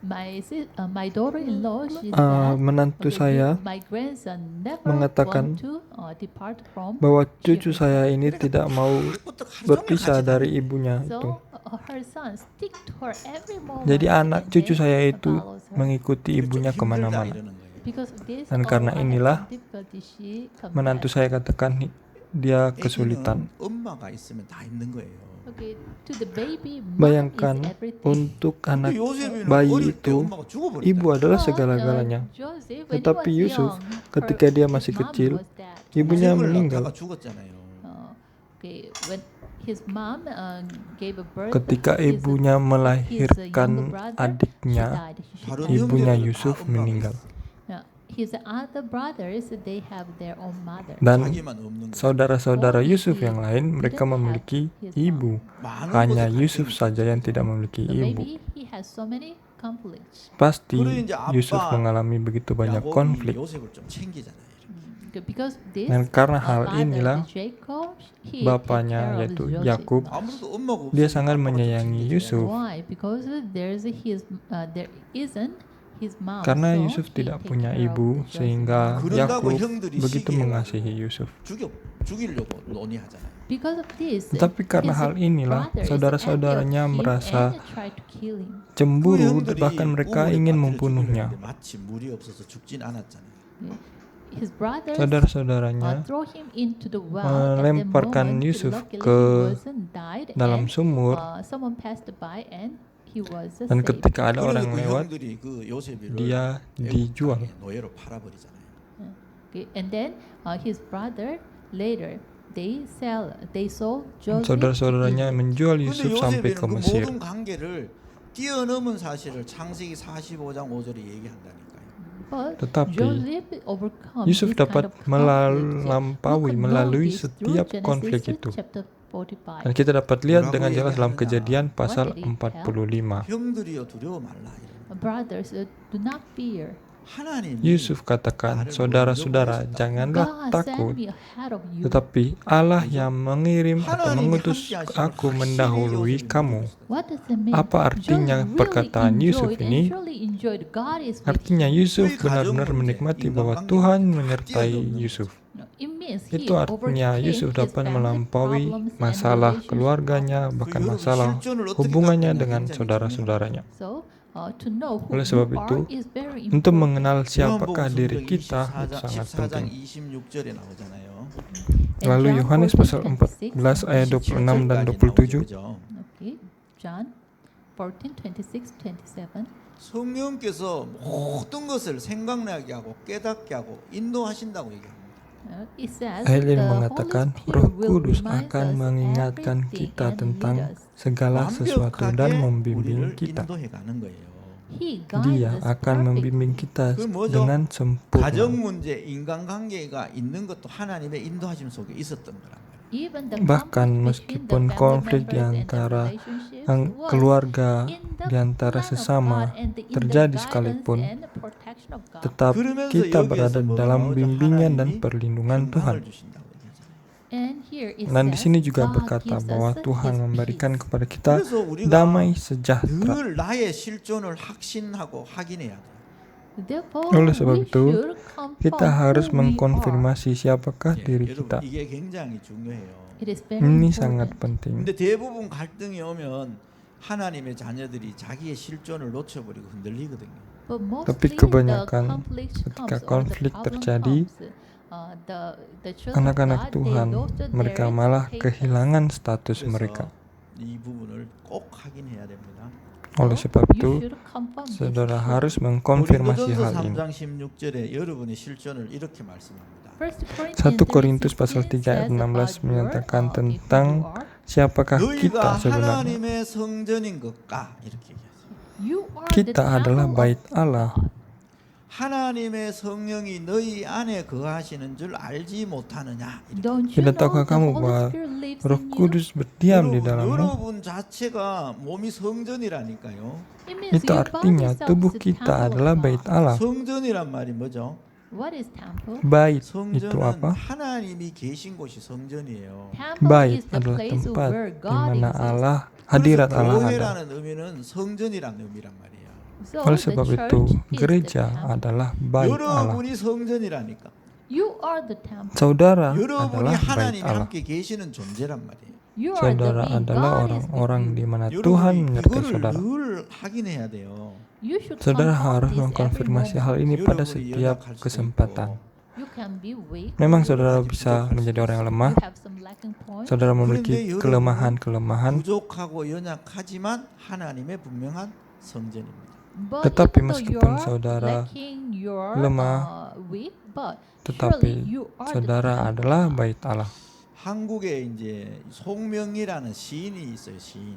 My daughter-in-law, she menantu saya my grandson never mengatakan want to depart from. bahwa cucu saya ini tidak mau 그것도 하루 종일 berpisah 같이 dari 다니고. ibunya itu. So her son stick to her every moment. Jadi anak and cucu then saya itu follows her. mengikuti ibunya 좀 힘들다 kemana-mana. 이러는 거예요. Because of this, Dan karena I have inilah some difficulty, she Menantu confessed. saya katakan dia kesulitan. 애기는 엄마가 있으면 다 있는 거예요. Okay, to the baby, mom Bayangkan is everything. untuk anak 근데 요셉이는 bayi 어릴 때 itu, 엄마가 죽어버렸다. ibu adalah But, segala-galanya. Joseph, when he Tetapi was Yusuf, young, ketika dia his masih mom kecil, was dead. ibunya 생을 meninggal. 낳다가 죽었잖아요. Okay, when his mom gave a birth, Ketika his- ibunya his younger melahirkan brother, adiknya, she died. 다른 ibunya 형제들은 다 Yusuf 엄마가 meninggal. 있어. His other brothers, they have their own mother. Dan 자기만 없는 거예요. saudara-saudara Only Yusuf he yang lain, mereka didn't have memiliki his ibu. 많은 Hanya 것에 Yusuf 갈등이 saja yang 있었죠. tidak memiliki So ibu. maybe he has so many conflicts. Pasti 그래 이제 아빠 Yusuf mengalami begitu banyak 야곱이 konflik. 요셉을 좀 챙기잖아요. Because this, Dan karena hal father, inilah, Jacob, he bapaknya take care of yaitu Joseph. Yakub, 아무래도 엄마가 dia 없으니까 sangat 아빠가 좀 menyayangi 챙겨줘야 Yusuf. Why? Because there isn't his mom. Karena so Yusuf he tidak take punya care of ibu, Joseph. sehingga 그런다고 Yakub 형들이 begitu 시기해가지고 mengasihi Yusuf. 죽이려고 논의하잖아요. Because of this, Tetapi karena his hal inilah, brothers saudara-saudaranya envy of him merasa and try to kill him. cemburu, 형들이 bahkan mereka 우물에 ingin 빠뜨려 membunuhnya. 죽이려는데 마치 물이 없어서 죽진 않았잖아요. His brothers Saudara-saudaranya throw him into the well. At the melemparkan moment, Yusuf luckily ke he wasn't died, dalam and sumur, someone passed by and he was dan saved. ketika ada 그래서 orang 그 lewat, 형들이 그 요셉이를 dia 애국 dijual. 땅에 노예로 팔아버리잖아요. Okay, and then his brother later they sold Joseph. Saudara-saudaranya to Egypt. menjual 근데 Yusuf sampai 요셉이는 ke 그 Mesir. 모든 관계를 뛰어넘은 사실을 창세기 45장 5절에 얘기한다니까요. But Tetapi, Joseph overcome Yusuf this dapat kind of conflict. melampaui, We could know melalui this through setiap Genesis konflik itu. chapter 45. Dan kita dapat lihat 뭐라고 dengan jelas dalam 얘기하느냐? Kejadian pasal What did he 45. 형들이여 두려워 말라. 이런. Brothers, do not fear. 하나님이 Yusuf katakan, saudara-saudara, janganlah God sent takut. me ahead of you. Tetapi Allah yang mengirim atau 하나님이 mengutus 함께 aku 하시면 mendahului 확실히 kamu. What does it mean? Apa artinya Joseph perkataan really Yusuf enjoyed ini? and surely enjoyed God is with Artinya him. Yusuf Kue benar-benar 가정 menikmati 문제, bahwa 인간관계 Tuhan 다 menyertai 뛰어넘는 Yusuf. No, it means he Itu artinya overcame Yusuf his dapat family melampaui problems and masalah relationship keluarganya, problems. bahkan 여러분 masalah 실존을 어떻게 hubungannya 갖느냐 dengan 굉장히 saudara-saudaranya. So to know who Oleh sebab you itu, are is very untuk important. mengenal siapakah 요한복음 diri 성경 kita itu 24장, sangat 14장 penting. 26절에 나오잖아요. And Lalu John Yohanes pasal 14:26 14 ayat 26 dan 27절까지 나오죠. 27, 그죠? Okay, John 14:26, 27. 성령께서 모든 것을 생각나게 하고 깨닫게 하고 인도하신다고 얘기합니다. It says ayat ini the Holy mengatakan Spirit Roh will Kudus remind akan us mengingatkan everything kita and lead tentang us. segala sesuatu dan 완벽하게 membimbing 우리를 kita. 인도해 가는 거예요. He guides Dia us akan membimbing kita 그 뭐죠? dengan sempurna. 가정 문제, 인간관계가 있는 것도 하나님의 인도하심 속에 있었던 거란 말이에요. Even the Bahkan conflict meskipun between the konflik family di members and the antara relationships was keluarga in the di antara plan of sesama God and in the terjadi guidance sekalipun, and the protection of God. tetap 그러면서 kita 여기에서 berada 뭐가 dalam 나오죠? bimbingan dan 하나님이 perlindungan Tuhan. 평강을 주신다고 얘기하잖아요. And here it Dan di says sini juga God berkata gives bahwa us Tuhan His memberikan peace. kepada kita 그래서 우리가 damai sejahtera. 늘 나의 실존을 확신하고 확인해야 돼요. Therefore, Oleh sebab we itu, should confirm kita harus who we are. mengkonfirmasi siapakah 예, diri 여러분 kita. 이게 굉장히 중요해요. It is very Ini important. sangat penting. 근데 대부분 갈등이 오면 하나님의 자녀들이 자기의 실존을 놓쳐버리고 흔들리거든요. But mostly Tapi kebanyakan the conflict ketika comes or the konflik problem terjadi, comes, the children of anak-anak God, Tuhan they lost their mereka malah status. kehilangan status 그래서 mereka. 이 부분을 꼭 확인해야 됩니다. Oleh So, sebab you itu, should confirm this. saudara harus mengkonfirmasi 고린도전서 hal ini. 3장 16절에 여러분의 실존을 이렇게 말씀합니다. 1 1 Korintus pasal 3 ayat 16 menyatakan tentang siapakah kita 너희가 sebenarnya. 하나님의 성전인 것과 이렇게 얘기하죠. Kita adalah bait Allah. 하나님의 성령이 너희 안에 거하시는 줄 알지 못하느냐. 이렇게. Tidak tahukah kamu bahwa Roh Kudus berdiam di dalammu? 여러분 자체가 몸이 성전이라니까요. Itu artinya tubuh kita adalah bait Allah. 성전이란 말이 뭐죠? What is temple? Bait itu 성전은 apa? 하나님이 계신 곳이 성전이에요. Temple Bait is the adalah place tempat where di God mana exists. Allah, hadirat 그래서 Allah ada. 교회라는 의미는 성전이라는 의미란 말이에요. So Oleh the sebab church itu, is the gereja temple. adalah bait Allah. 여러분이 성전이라니까. You are the temple. Saudara 여러분이 adalah bait 하나님이 Allah. 함께 계시는 존재란 말이에요. You are the Saudara being. adalah God is with orang-orang you. di mana Tuhan 여러분이 menyertai 그거를 saudara. 늘 확인해야 돼요. You should Saudara confirm harus this every mengkonfirmasi moment. hal ini pada 여러분이 setiap 연약할 수도 kesempatan. 있고. You can be weak. Memang you saudara 아직 bisa 부족할 menjadi 수도 orang yang 있어요. lemah. have some lacking points. Saudara 그런데 memiliki 여러분은 kelemahan-kelemahan. 부족하고 연약하지만 하나님의 분명한 성전입니다. But Tetapi even though meskipun you're saudara lacking, you're, lemah, weak, but tetapi surely you are the saudara temple. adalah bait Allah. 한국에 이제 송명이라는 시인이 있어요. 시인.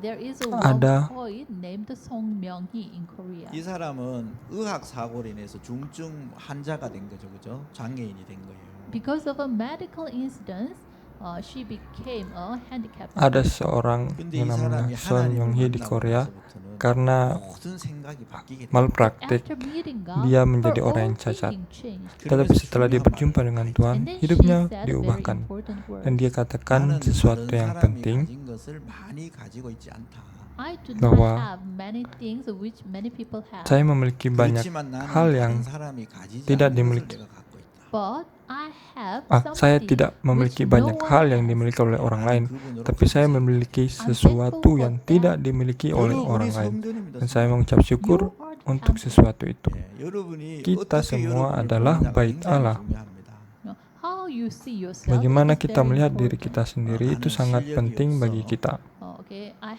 There is a Ada. one poet named Song Myung-hee in Korea. 이 사람은 의학 사고로 인해서 중증 환자가 된 거죠, 그죠? 장애인이 된 거예요. Because of a medical incident, she became a handicapped. Ada seorang 근데 yang 이 namanya 사람이 Son 하나님을 Young-hee di 만나고 Korea 나서부터는 karena 모든 생각이 바뀌게 돼요. malpraktik. After meeting God, dia menjadi her orang own yang cacat. thinking changed. Tetapi setelah dia berjumpa dengan Tuhan, And then she hidupnya said a very diubahkan. important word. Dan dia katakan 나는 sesuatu 다른 yang 사람이 penting, 가진 것을 많이 가지고 있지 않다. I do not bahwa have many things which many people have. saya memiliki banyak 그렇지만 나는 hal yang 다른 사람이 가지지 tidak 않은 것을 dimiliki. 내가 갖고 있다. But I have Saya something tidak memiliki which no banyak one hal yang has. dimiliki oleh orang lain, 그분으로 tapi saya memiliki sesuatu yang tidak dimiliki oleh 여러분이 orang lain. 성전입니다. Dan saya mengucap syukur You are the untuk temple. sesuatu itu. 예, 여러분이 Kita 어떻게 semua 여러분을 adalah 보느냐가 bait 굉장히 Allah. 중요합니다. How you see yourself Bagaimana is kita very melihat diri important. kita sendiri itu sangat penting bagi kita. Okay, I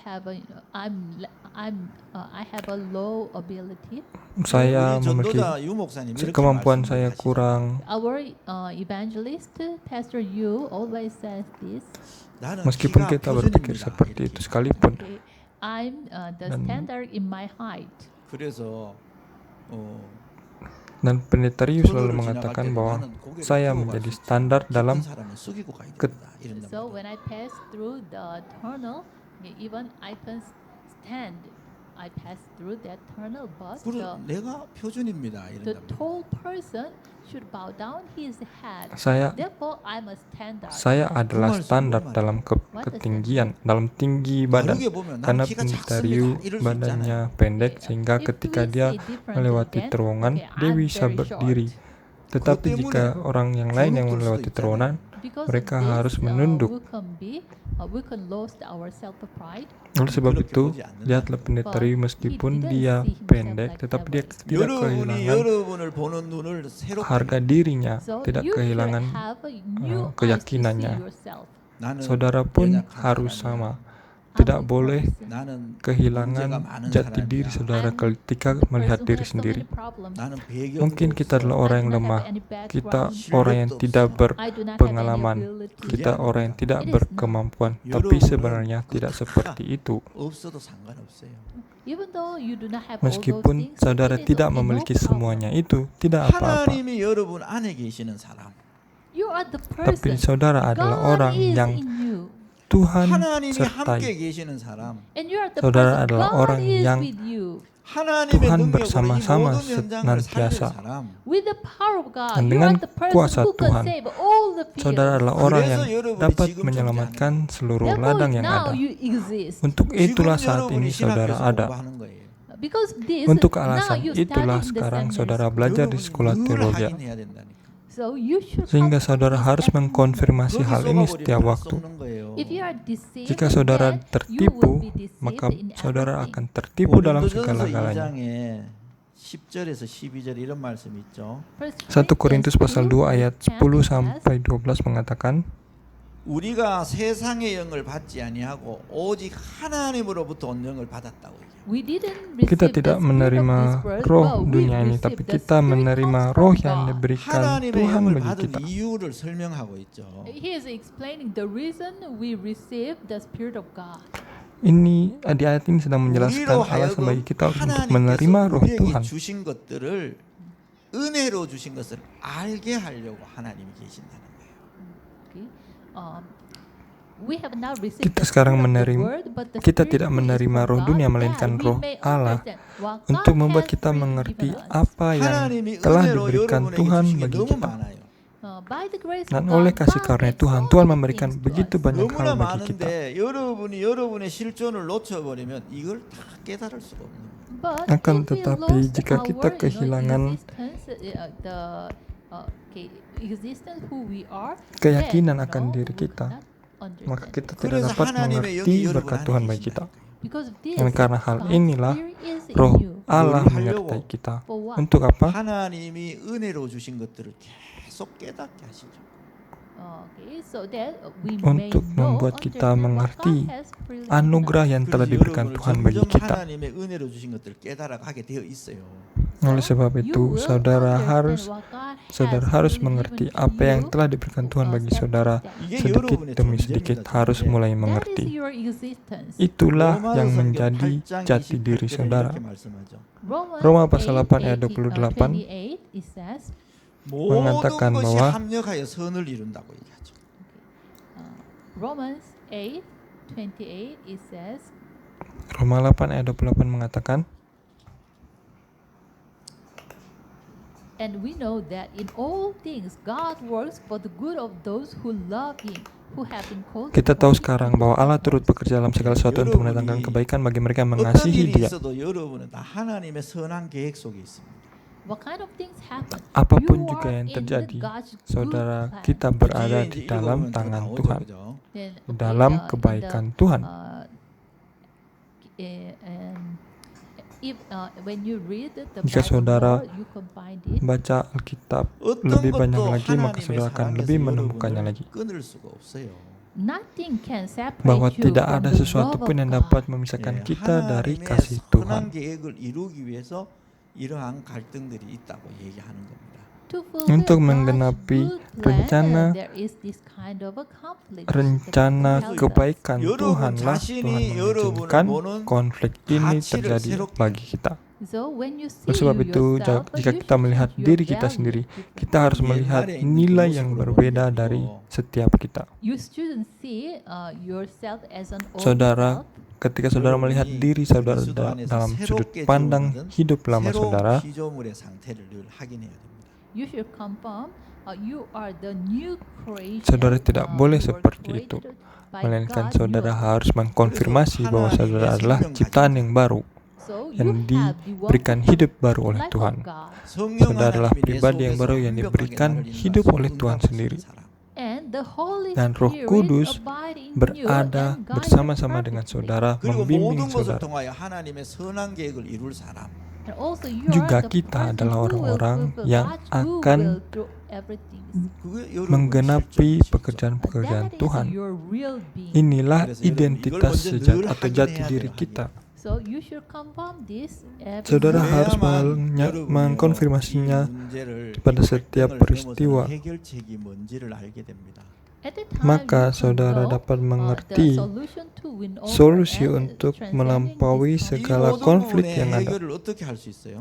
have a low ability. Saya 우리 memiliki 전도자 유 목사님 이렇게 kemampuan saya 말씀하시잖아요. kurang. Our evangelist, Pastor Yu, always says this. 나는 Meskipun 키가 kita berpikir 표준입니다. seperti 이렇게. itu sekalipun, Okay, I'm the Dan- standard in my height. 그래서 dan pendeta Ryu selalu 선로를 mengatakan 지나갈 때도 bahwa 나는 고개를 saya 끄고 menjadi 갈 수 있지. standar 깊은 dalam 사람은 숙이고 가야 ket- 된다. 이런단 So 말이에요. when I pass through the tunnel, even I can stand. I pass through that tunnel, but 그럼 내가 표준입니다. the 이런단 말이에요. tall person should bow down his head. saya Therefore, I'm a standard. adalah standar dalam ketinggian, dalam tinggi badan. 다르게 보면 Karena 난 키가 pendeta 작습니다. Ryu 이럴 수 badannya 있잖아요. pendek Okay, sehingga if ketika we dia say different, melewati then, terowongan okay, dia I'm bisa very berdiri. short. Tetapi 그것 jika 때문에 orang yang lain yang 주눅들 수도 melewati terowongan, 있잖아요. Because Mereka of this, harus menunduk. we can lose our self pride. Oleh sebab 그렇게 itu, 보지 않는다. lihatlah pendeta Ryu meskipun He didn't dia see himself pendek, like tetapi that dia way. tidak 여러분이 kehilangan 여러분을 보는 눈을 새롭게 harga dirinya, So tidak you should kehilangan have a new eyes to see keyakinannya. yourself. 나는 Saudara pun 연약한 harus 사람이야. sama. Tidak I'm a boleh person. 나는 kehilangan 문제가 많은 jati diri 사람이야. saudara I'm ketika the melihat person who diri has so sendiri. many problems. 나는 배경도 Mungkin kita 없어. adalah orang yang I do not lemah, have any background. kita orang yang tidak I do not have any berpengalaman, ability. kita orang yang tidak It is berkemampuan. Tapi sebenarnya tidak seperti itu. 없어도 상관없어요. Even though you do not have all those Meskipun things, saudara it is tidak okay, no memiliki problem. semuanya itu, tidak apa-apa. 하나님이 여러분 안에 계시는 사람. You are the Tapi person. saudara adalah God orang is yang in you. Tuhan 하나님이 함께 sertai. 계시는 사람. And you are the Saudara person. adalah God orang is yang with you. 하나님의 Tuhan 능력으로 이 bersama-sama 모든 현장을 살릴 senantiasa. 사람. With the power of God, Dan you dengan are the person kuasa who can Tuhan, save all the fields. Saudara adalah orang yang 그래서 여러분이 dapat 지금 menyelamatkan seluruh Therefore, ladang yang now ada. you exist. Untuk 지금 itulah saat 여러분이 ini saudara 신학교에서 ada. 공부하는 거예요. Because this, Untuk now alasan you itulah study in the sekarang seminary saudara school. belajar di sekolah 늘 teologi. 확인해야 된다니까. So you should Sehingga have saudara this harus every mengkonfirmasi hal ini 거기 setiap 속아버리면 waktu. 썩는 거예요. moment. If you are deceived, Jika saudara then you will tertipu, be deceived maka in saudara everything. akan tertipu dalam 고린도전서 segala-galanya. 2장에 10절에서 12절 이런 말씀 있죠. 1 Korintus pasal 2 ayat 10 sampai 12 mengatakan, 우리가 세상의 영을 받지 아니하고 오직 하나님으로부터 온 영을 받았다고 얘기해요. We didn't receive kita the tidak spirit of menerima this world, roh but we dunia ini, received tapi the kita spirit menerima comes roh from yang God. diberikan 하나님의 Tuhan 영을 bagi 받은 kita. 이유를 설명하고 있죠. He is explaining the reason we receive the spirit of God. Ini di ayat ini sedang menjelaskan 우리로 alasan bagi 하여금 kita untuk menerima 하나님께서 roh 우리에게 Tuhan. 주신 것들을 은혜로 주신 것을 알게 하려고 하나님이 계신다는 거예요. Okay. We have now received Kita the sekarang spirit of the menerima- word, but the kita spirit tidak who is menerima from roh God, dunia, that melainkan we roh may Allah understand what untuk God membuat has kita freely mengerti given us. apa yang 하나님이 telah 은혜로 diberikan 여러분에게 Tuhan 주신 게 bagi 너무 kita. 많아요. By the grace Dan of oleh God, kasih God karunia makes Tuhan, so Tuhan many memberikan things to begitu us. banyak 너무나 hal bagi kita. 많은데 여러분이 여러분의 실존을 놓쳐버리면 이걸 다 깨달을 수가 없는 거예요. But Akan if we tetapi lose jika our, kita kehilangan existence who we are, keyakinan then, akan no, diri we kita, cannot understand maka kita it. tidak 그래서 dapat 하나님의 mengerti 영이 여러분 berkat 안에 Tuhan bagi kita. 계신다니까요. Because of this, Dan karena hal God's inilah spirit is in roh you. Allah 뭘 menyertai 하려고? kita. For what? Untuk apa? 하나님이 은혜로 주신 것들을 계속 깨닫게 하시죠. Okay, so that we Untuk may know, membuat kita understand what mengerti God has freely given anugerah us. yang telah 그래서 diberikan 여러분을 Tuhan bagi 점점 kita. 하나님의 은혜로 주신 것들을 깨달아가게 되어 있어요. Oleh sebab You itu, will saudara understand what God saudara has harus freely mengerti given to apa yang you, telah diberikan Tuhan bagi step by saudara. step. 이게 Sedikit 여러분의 demi sedikit 존재입니다, harus 존재. mulai That is mengerti. your existence. Itulah 로마서 yang 성경 menjadi 8장 jati diri 28절에 saudara. 이렇게 말씀하죠. Roma pasal 8 ayat 28, 28 it says, 모든 mengatakan 것이 bahwa 합력하여 선을 이룬다고 얘기하죠. Romans 8:28 it says, Roma 8 ayat 28 mengatakan, and we know that in all things God works for the good of those who love Him, who have been called. kita tahu according sekarang to bahwa His Allah turut purpose. bekerja dalam segala sesuatu untuk mendatangkan kebaikan bagi mereka yang 어떤 mengasihi 일이 Dia. 있어도 여러분은 다 하나님의 선한 계획 속에 있습니다. What kind of things happen? Apapun You juga are yang in terjadi, God's good saudara plan. kita berada 뒤에 di 이제 dalam 읽어보면 더 tangan 나오죠, Tuhan, 그죠? Then, dalam in the, kebaikan Tuhan. And if when you read the Jika Bible saudara more, you can find it. Baca Alkitab 어떤 lebih banyak 것도 lagi, maka 하나님의 saudara akan 사랑에서 lebih menemukannya lagi. 여러분을 끊을 수가 없어요. Nothing can separate Bahwa you tidak from ada the sesuatu love pun yang of dapat God. memisahkan 예, kita dari 하나님의 kasih 선한 Tuhan. 계획을 이루기 위해서 이러한 갈등들이 있다고 얘기하는 겁니다. To fulfill Untuk God's menggenapi good plan, rencana- there is this kind of a conflict. Rencana that tells us. kebaikan 여러분 Tuhanlah 자신이 Tuhan 여러분을 mengizinkan 보는 konflik ini 가치를 terjadi 새롭게 bagi kita. So when you see Oleh sebab itu, yourself, jika you kita should melihat see your diri kita value sendiri, differently. kita harus melihat 옛날에 있는 nilai 그 yang 모습으로 berbeda 보는 게 dari 아니고 setiap kita. You shouldn't see yourself as an old Saudara, self. ketika saudara melihat diri saudara dalam sudut pandang hidup lama saudara, 새로운 피조물의 상태를 늘 확인해야 됩니다. You should confirm you are the new creation. Saudara tidak boleh you were seperti itu, created by melainkan God, saudara you are. harus mengkonfirmasi bahwa saudara adalah ciptaan yang baru, So yang you have the diberikan hidup baru oleh life of Tuhan. God. 성령 Saudara adalah 하나님이 내 pribadi yang 속에서 baru yang 완벽하게 diberikan 나를 hidup 인도하시는 oleh Tuhan 응답하시는 sendiri. 사람. And And the Holy Dan Roh Spirit Kudus abide in you berada and guide you bersama-sama dengan perfectly. saudara, 그리고 membimbing 모든 것을 saudara. 통하여 하나님의 선한 계획을 이룰 사람. And also you Juga are the kita person adalah who will orang-orang fulfill yang God's akan will through everything. 그게 여러분 menggenapi 실존이시죠. pekerjaan-pekerjaan That is Tuhan. your real being. Inilah 그래서 여러분, identitas 이걸 먼저 sejati 늘 atau jati 확인해야 diri 돼요, kita. So you should confirm this every Saudara day. harus 그래야만 여러분이요, mengkonfirmasinya 이 문제를 pada setiap 갈등을 peristiwa. 넘어서는 해결책이 뭔지를 알게 됩니다. At the time, Maka you can saudara know, dapat the mengerti solution to win over solusi and untuk transcending melampaui this conflict. 이 segala 모든 konflik 부분의 yang ada. 해결을 어떻게 할 수 있어요?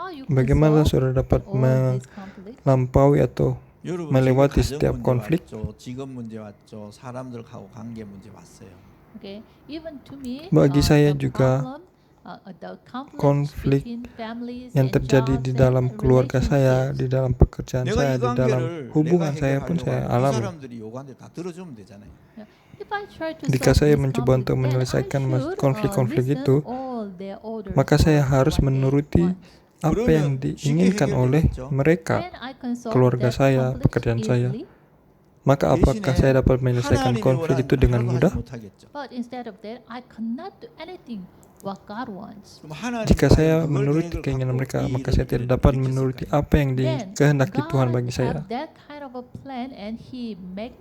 How you can Bagaimana solve saudara dapat all these conflicts? melampaui atau 여러분 melewati 지금 setiap 가정 konflik? 문제 왔죠, 직업 문제 왔죠, 사람들하고 관계 문제 왔어요. Okay, even to me, Bagi saya the juga problem, the conflicts konflik between families yang and terjadi jobs di and dalam keluarga saya, relationships. di dalam pekerjaan 내가 saya, 이 di dalam 관계를 hubungan 내가 saya pun 해결하려고 saya 하면 이 alami. 사람들이 요구하는데 다 들어주면 되잖아요. If I try to Jika solve saya this mencoba conflict, untuk then I menyelesaikan should, konflik-konflik listen itu, all their orders maka saya or harus what they menuruti want. apa yang diinginkan oleh mereka, Then I can solve keluarga that saya, conflict pekerjaan saya. easily. Maka apakah saya dapat menyelesaikan 하나님이 konflik 원하는 itu dengan 하나도 mudah? 하지 못하겠죠. But instead of that, I cannot do anything what God wants. 그럼 하나님 Jika saya 그걸 menuruti 계획을 keinginan 갖고 mereka, 이 maka 일을 saya tidak dapat 일으켰을까요? menuruti apa yang Then dikehendaki God Tuhan bagi saya. have that kind of a plan and He make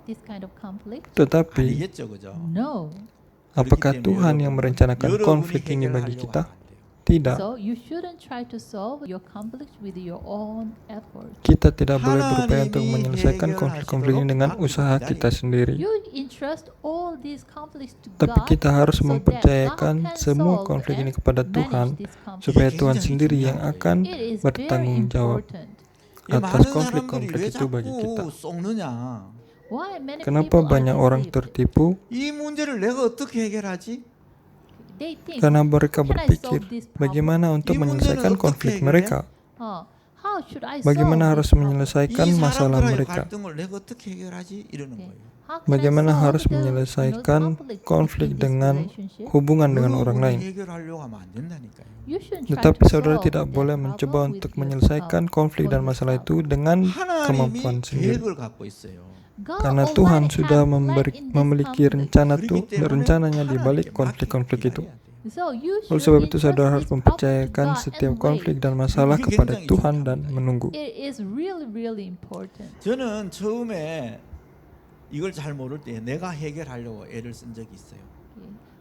this kind of conflict. Tetapi, 아니겠죠, 그죠? No. apakah 그렇기 때문에 Tuhan yang 여러분, merencanakan 여러분이 konflik ini bagi 해결하려고 kita? 하면 안 돼요. Tidak. So you shouldn't try to solve your conflict with your own effort. Kita tidak boleh berupaya untuk 하나님이 menyelesaikan konflik-konflik ini dengan 해결하시도록 usaha kita sendiri. You entrust all these conflicts to Tapi God kita harus so that God mempercayakan can semua solve konflik and ini kepada manage Tuhan, this conflict. supaya Tuhan sendiri yang akan It is very bertanggung jawab important. 이 atas 많은 사람들이 konflik-konflik 왜 itu bagi kita. 자꾸 썩느냐? Why many Kenapa people are banyak orang deceived? tertipu? 이 문제를 내가 어떻게 해결하지? They think, Karena mereka "Can I berpikir, solve this problem? bagaimana untuk 이 문제는 menyelesaikan 어떻게 konflik 해결해? mereka? How should I Bagaimana solve harus this problem? menyelesaikan 이 masalah 사람들의 mereka? 갈등을 내가 어떻게 해결하지? 이러는 Okay. 거예요. How can I Bagaimana solve harus the, menyelesaikan conflict konflik between this dengan relationship? hubungan dengan orang 여러분이 lain? 해결하려고 하면 안 된다니까요. You shouldn't try Tetapi to saudara solve tidak that boleh problem mencoba with untuk yourself, menyelesaikan konflik for dan masalah yourself. itu dengan 하나님이 kemampuan sendiri. 계획을 갖고 있어요. God Karena already Tuhan have sudah plan in this memiliki conflict. rencana 그렇기 때문에 rencananya di balik 하나님께 konflik-konflik itu. 맡기고 기다려야 돼요. So you Oleh should sebab itu entrust saudara harus this problem to mempercayakan God setiap and konflik wait. dan masalah 이게 kepada 굉장히 Tuhan 중요합니다. dan menunggu. It is really, really important. 저는 처음에 이걸 잘 모를 때 내가 해결하려고 애를 쓴 적이 있어요.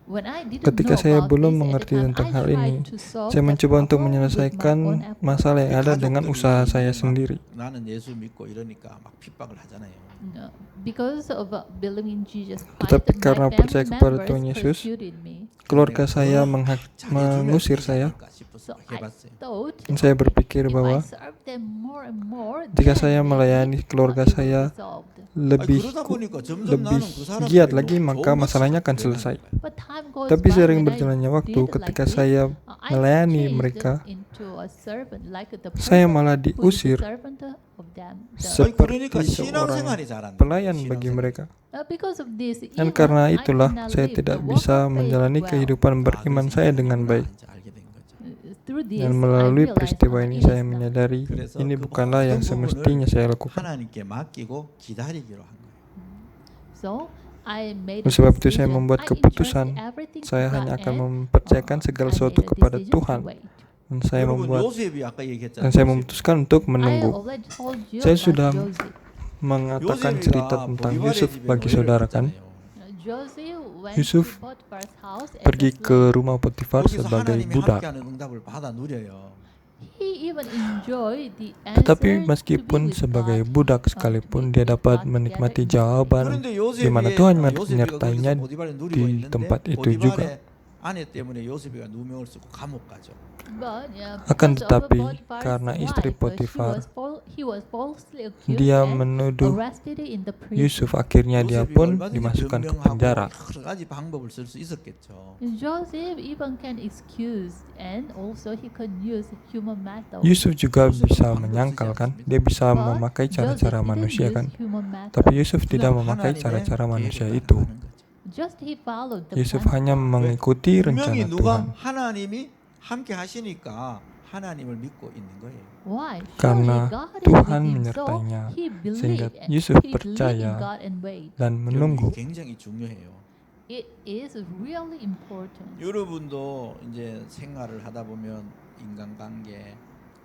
When I didn't Ketika know saya about belum this at the mengerti time, tentang I hal tried ini, to solve saya that mencoba untuk problem with my menyelesaikan own effort. masalah yang ada dengan 가족들이 usaha saya 막 sendiri. 나는 예수 믿고 이러니까 막 핍박을 하잖아요. No, because of believing in Jesus Christ, Tetapi my karena family percaya kepada members Tuhan Yesus, persecuted me. keluarga saya 잘해주면 mengusir 되지 saya. 않을까 싶어서 So 막 I 해봤어요. thought Dan saya berpikir if I bahwa serve them more and more, jika then saya maybe melayani keluarga it will saya be solved. lebih 그러다 보니까 점점 lebih 나는 그 사람들에게 giat lagi, 좋은 maka 것을 masalahnya akan 배우는 selesai. 거예요. But time goes Tapi by, sering when I berjalannya waktu, did like ketika this, saya I melayani changed mereka, into a servant, like the saya person malah who is the diusir servant of them. 아니, 그러니까 seperti seorang 신앙생활이 잘 안 돼요. pelayan bagi 신앙생활. mereka. Because of this, Dan even karena I itulah cannot saya live tidak the walk bisa of faith menjalani well. kehidupan 아, beriman 그래서 saya 이제 dengan baik. 이제 알게 된 거죠. Through this, Dan I melalui realized peristiwa ini it is saya not. menyadari 그래서 ini 그 bukanlah yang 모든 semestinya 부분을 saya lakukan. 하나님께 맡기고 기다리기로 한 거예요. So I made Oleh a sebab itu saya decision. membuat I keputusan, entrusted everything to saya God hanya akan and, mempercayakan segala I sesuatu made a kepada decision to Tuhan. wait. Dan saya 여러분 membuat 요셉이 아까 dan 얘기했잖아요. saya 요셉. memutuskan untuk I menunggu. already told you Saya about sudah Joseph. Mengatakan 요셉이가 cerita tentang 보디발의 Yusuf 집에 bagi 노예를 saudara kan. 갔잖아요. Joseph went Yusuf to Potiphar's house as Pergi a slave. ke rumah Potifar 거기서 sebagai 하나님이 budak. 함께하는 응답을 받아 누려요. He even enjoyed the Tetapi answer meskipun to be with sebagai God, budak to be sekalipun with dia God dapat together menikmati in jawaban 그런데 di mana Tuhan menyertainya 보디발에 누리고 di 있는데 tempat itu juga. 보디발의 아내 때문에 요셉이가 누명을 쓰고 감옥 가죠. But, Akan because of tetapi, Potiphar's karena istri wife, Potifar, he was falsely accused dia and menuduh arrested in the prison. Yusuf, akhirnya dia 요셉이 pun 얼마든지 dimasukkan ke 변명하고 penjara. 여러 가지 방법을 쓸 수 있었겠죠. Joseph even can excuse and also he can use human method. Yusuf juga Yusuf bisa itu menyangkal kan, manusia. dia bisa But memakai Joseph cara-cara didn't manusia use kan. human method. Tapi Yusuf tidak 그냥 memakai 하나님의 cara-cara manusia 계획을 itu. 따라가는 거죠. Just he followed the Yusuf plan of hanya God. mengikuti rencana 분명히 Tuhan. 누가 하나님이 함께 하시니까 하나님을 믿고 있는 거예요. Why? Karena Surely God is Tuhan with him, menyertainya, so he sehingga believed, Yusuf he believed in percaya God and wait. dan 여러분, menunggu. 이게 굉장히 중요해요. It is really important. 여러분도 이제 생활을 하다 보면 인간관계,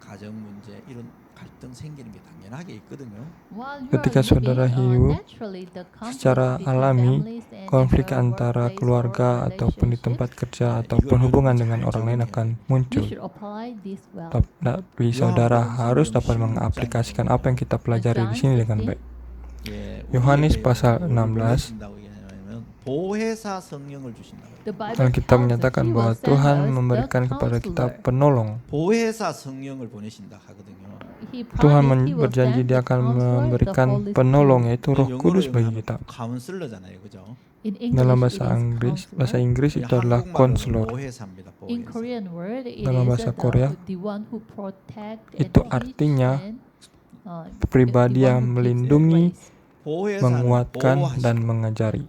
가정 문제 이런 갈등 생기는 게 당연하게 있거든요. While you Ketika are saudara living, hidup, naturally the conflict secara between alami, families and in konflik your antara workplace keluarga or ataupun di tempat relationships, kerja Nah, ataupun 이걸 hubungan 여러분 dengan 잘 orang lain 적용해야 akan 돼요. you muncul. should apply this well. Tapi saudara harus dapat 16 mengaplikasikan apa yang kita pelajari di John sini dengan 16. baik. 예, Yohanes 우리에게 pasal 뭐를 16. 보내신다고 얘기하냐면 보혜사 성령을 주신다고. The Bible Alkitab tells us menyatakan he bahwa will send Tuhan us memberikan the kepada kita counselor. penolong. 보혜사 성령을 보내신다 하거든요. He Tuhan promised he will berjanji send dia the akan counselor, the memberikan Holy penolong Spirit. yaitu Roh Kudus bagi 영어로 kita. 카운슬러잖아요, 그죠? In Dalam English bahasa it is Inggris, counselor. itu adalah 한국말로는 konselor. 보혜사입니다. In 보혜사. Korean word it Dalam is bahasa Korea, the one who protect and itu teach artinya and, pribadi the one yang who gives melindungi, grace. 보혜사는 menguatkan, dan 보호하시고. mengajari.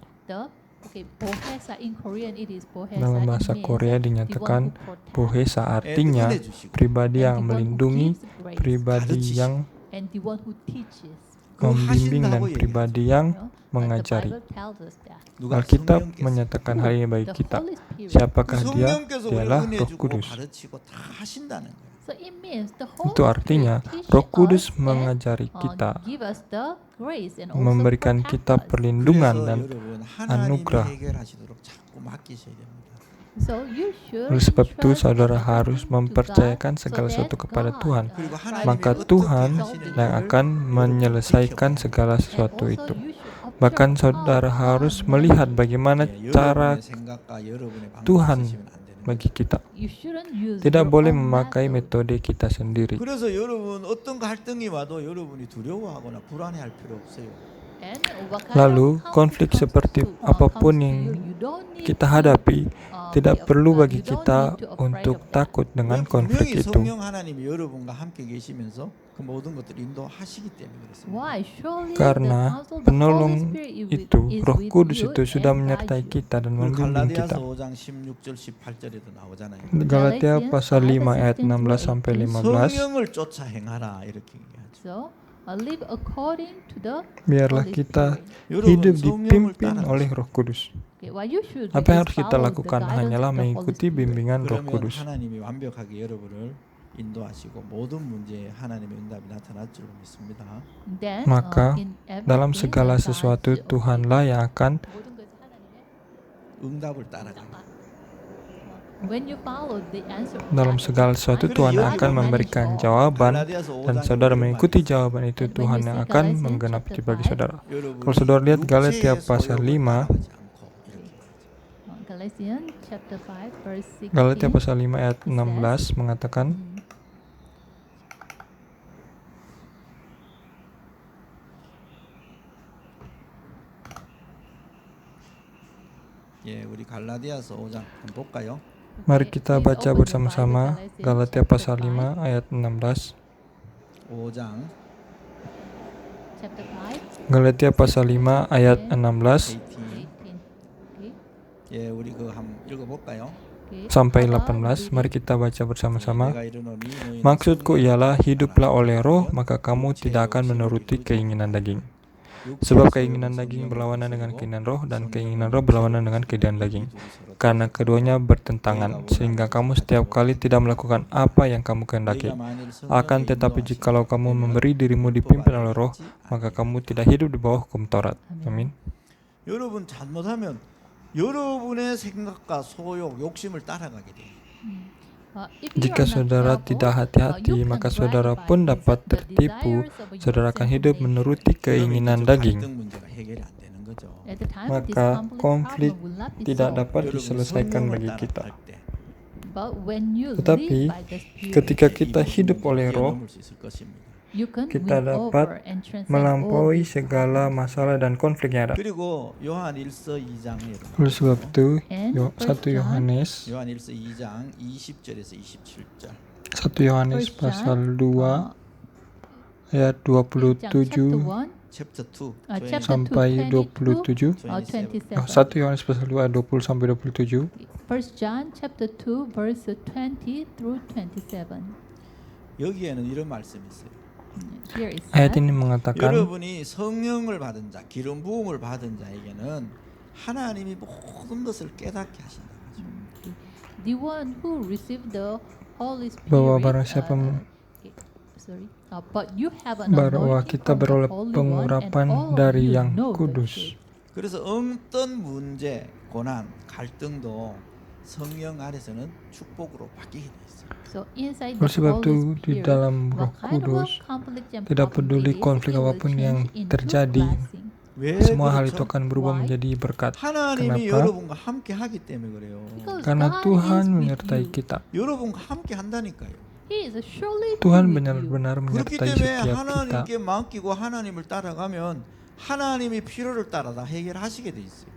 Bohesa in Korean it is bohesa. Dalam It bahasa means Korea the one dinyatakan who protect bohesa artinya 은혜 주시고. pribadi and yang the one who melindungi, gives grace pribadi 가르치시고. yang and the one who teaches. 그거 membimbing, dan 하신다고 얘기하죠. pribadi yang You know? The mengajari. Bible tells us that. 누가 Alkitab 성령께서 menyatakan hal ini bagi The kita. Holy Spirit. Siapakah dia? 성령께서 우리를 Dialah 은혜 Roh 주고 Kudus. 가르치고 다 하신다는 거예요. So it means the Holy Itu artinya Spirit Roh teaches Kudus us and, mengajari kita, give us the grace and also memberikan protect kita us. perlindungan 그래서 dan 여러분 하나님이 anugerah. 해결하시도록 자꾸 맡기셔야 됩니다. So you should Oleh sebab itu entrust saudara everything harus to mempercayakan God segala so sesuatu that kepada God, Tuhan. 그리고 tries 하나님이 Maka to Tuhan resolve the yang issue. akan menyelesaikan segala And sesuatu also itu. you should observe Bahkan how saudara God harus manages. melihat bagaimana 예, cara 여러분의 생각과 여러분의 방법 Tuhan 쓰시면 안 되는 bagi 거죠. kita. You shouldn't use Tidak your boleh own memakai method. metode kita sendiri. 그래서 여러분 어떤 갈등이 와도 여러분이 두려워하거나 불안해할 필요 없어요. And what kind Lalu of konflik comes seperti to- apapun comes to yang you don't need kita to, hadapi be tidak perlu bagi you don't kita need to afraid untuk of that. takut dengan 왜 konflik 분명히 itu. 성령 하나님이 여러분과 함께 계시면서 그 모든 것들을 인도하시기 때문에 그렇습니다. Why? Surely Karena the counsel, the penolong Holy Spirit itu, is Roh with Kudus you itu sudah and menyertai guide you. kita dan 그 membimbing 갈라디아서 kita. 5장 16절 18절에도 나오잖아요. Galatia Galatians pasal 5 ayat 5, 16 sampai 15. 성령을 쫓아 행하라 이렇게 얘기하죠. So, live according to the Biarlah Holy kita Spirit. hidup 성령을 dipimpin 따라 oleh Roh Kudus. Okay, what you should do Apa yang is harus kita follow the lakukan guidance hanyalah of the Holy mengikuti Spirit. bimbingan Roh 그러면 Kudus. 하나님이 완벽하게 여러분을 인도하시고 모든 문제에 하나님의 응답이 나타날 줄 믿습니다. Then, Maka, in everything Dalam that segala God sesuatu should- Tuhanlah yang akan 모든 것을 하나님의 응답을 따라가요. When you follow the answer, dalam segala sesuatu Tuhan yang akan memberikan jawaban dan saudara mengikuti jawaban itu Tuhan yang akan menggenapi bagi saudara. Kalau saudara lihat Galatia pasal 5, Galatians chapter 5 verse 16. Galatia pasal 5 ayat 16 mengatakan, 예, 우리 갈라디아서 5장 한번 볼까요? mari kita baca bersama-sama Galatia pasal 5 ayat 16. 5장 chapter 5 Galatia pasal 5 ayat 16 18. 18. Okay. 예, 우리 그거 한번 읽어 볼까요? Okay. sampai 18. Mari kita baca bersama-sama. 내가 이르노니 너희는 Maksudku 성령을 ialah hiduplah oleh roh, 따르면 maka kamu tidak akan menuruti keinginan daging. 육체의 Sebab 소욕은 keinginan daging 성령을 berlawanan dengan 거스르고 keinginan roh dan 성령은 keinginan roh berlawanan dengan keinginan daging. 이 둘이 서로 Karena keduanya bertentangan, sehingga kamu setiap kali tidak melakukan apa yang kamu kehendaki. 너희가 만일 성령의 Akan tetapi 인도하심을 jikalau kamu 받으면 memberi dirimu 율법 dipimpin 아래 oleh roh, 있지 maka 아니하리라. kamu tidak hidup di bawah hukum Taurat. Amin. 여러분 잘못하면 여러분의 생각과 소욕, 욕심을 따라가게 돼요. If you Jika are not saudara careful, tidak hati-hati, you maka can saudara drive pun by dapat the tertipu. desires of your Saudara akan sinful hidup nature. menuruti keinginan 그러면 daging. 갈등 문제가 해결이 안 되는 거죠. At the time, Maka this konflik problem will not be tidak solved. dapat 여러분이 diselesaikan 성령을 bagi 따라갈 kita. 때 But when you Tetapi, live by the Spirit, Ketika 이 kita 모든 hidup 문제를 oleh roh, 뛰어넘을 수 있을 것입니다. you can kita win dapat over and transcend all melampaui these segala problems. masalah dan konflik yang ada. 그리고 요한 1서 2장에 Oleh sebab itu, And 1 Yohanes 요한 1서 2장 20절에서 27절 1 Yohanes First pasal John, 2 ayat chapter 27 1, 챕터 2 chapter sampai 22, 27. 27. 1 Yohanes pasal 2 ayat 20 sampai 27. First John chapter 2 verse 20 through 27. 여기에는 이런 말씀이 있어요. Here it Ayat says, ini mengatakan, 여러분이 성령을 받은 자, 기름 부음을 받은 자에게는 하나님이 모든 것을 깨닫게 하신다. the one who received the Holy Spirit. bahwa barang siapa but you have an bahwa anointing kita from the beroleh Holy One, and pengurapan all of dari you yang know the kudus. truth. 그래서 어떤 문제, 고난, 갈등도 성령 안에서는 축복으로 바뀌게 돼 있어요. So inside Oleh the sebab Holy itu di Spirit, dalam Roh what kind of Kudus, conflict and tidak problem peduli it is, konflik it will apapun change yang into terjadi, blessing. 왜 semua hal itu 그렇죠? akan berubah Why? menjadi berkat. 하나님이 Kenapa? 여러분과 함께 하기 때문에 그래요. Because Karena God Tuhan is with menyertai you. kita. 여러분과 함께 한다니까요. He is surely Tuhan with you. benar-benar 그렇기 menyertai 때문에 setiap kita. 하나님께 맡기고 하나님을 따라가면 하나님이 필요를 따라 다 해결하시게 돼 있어요.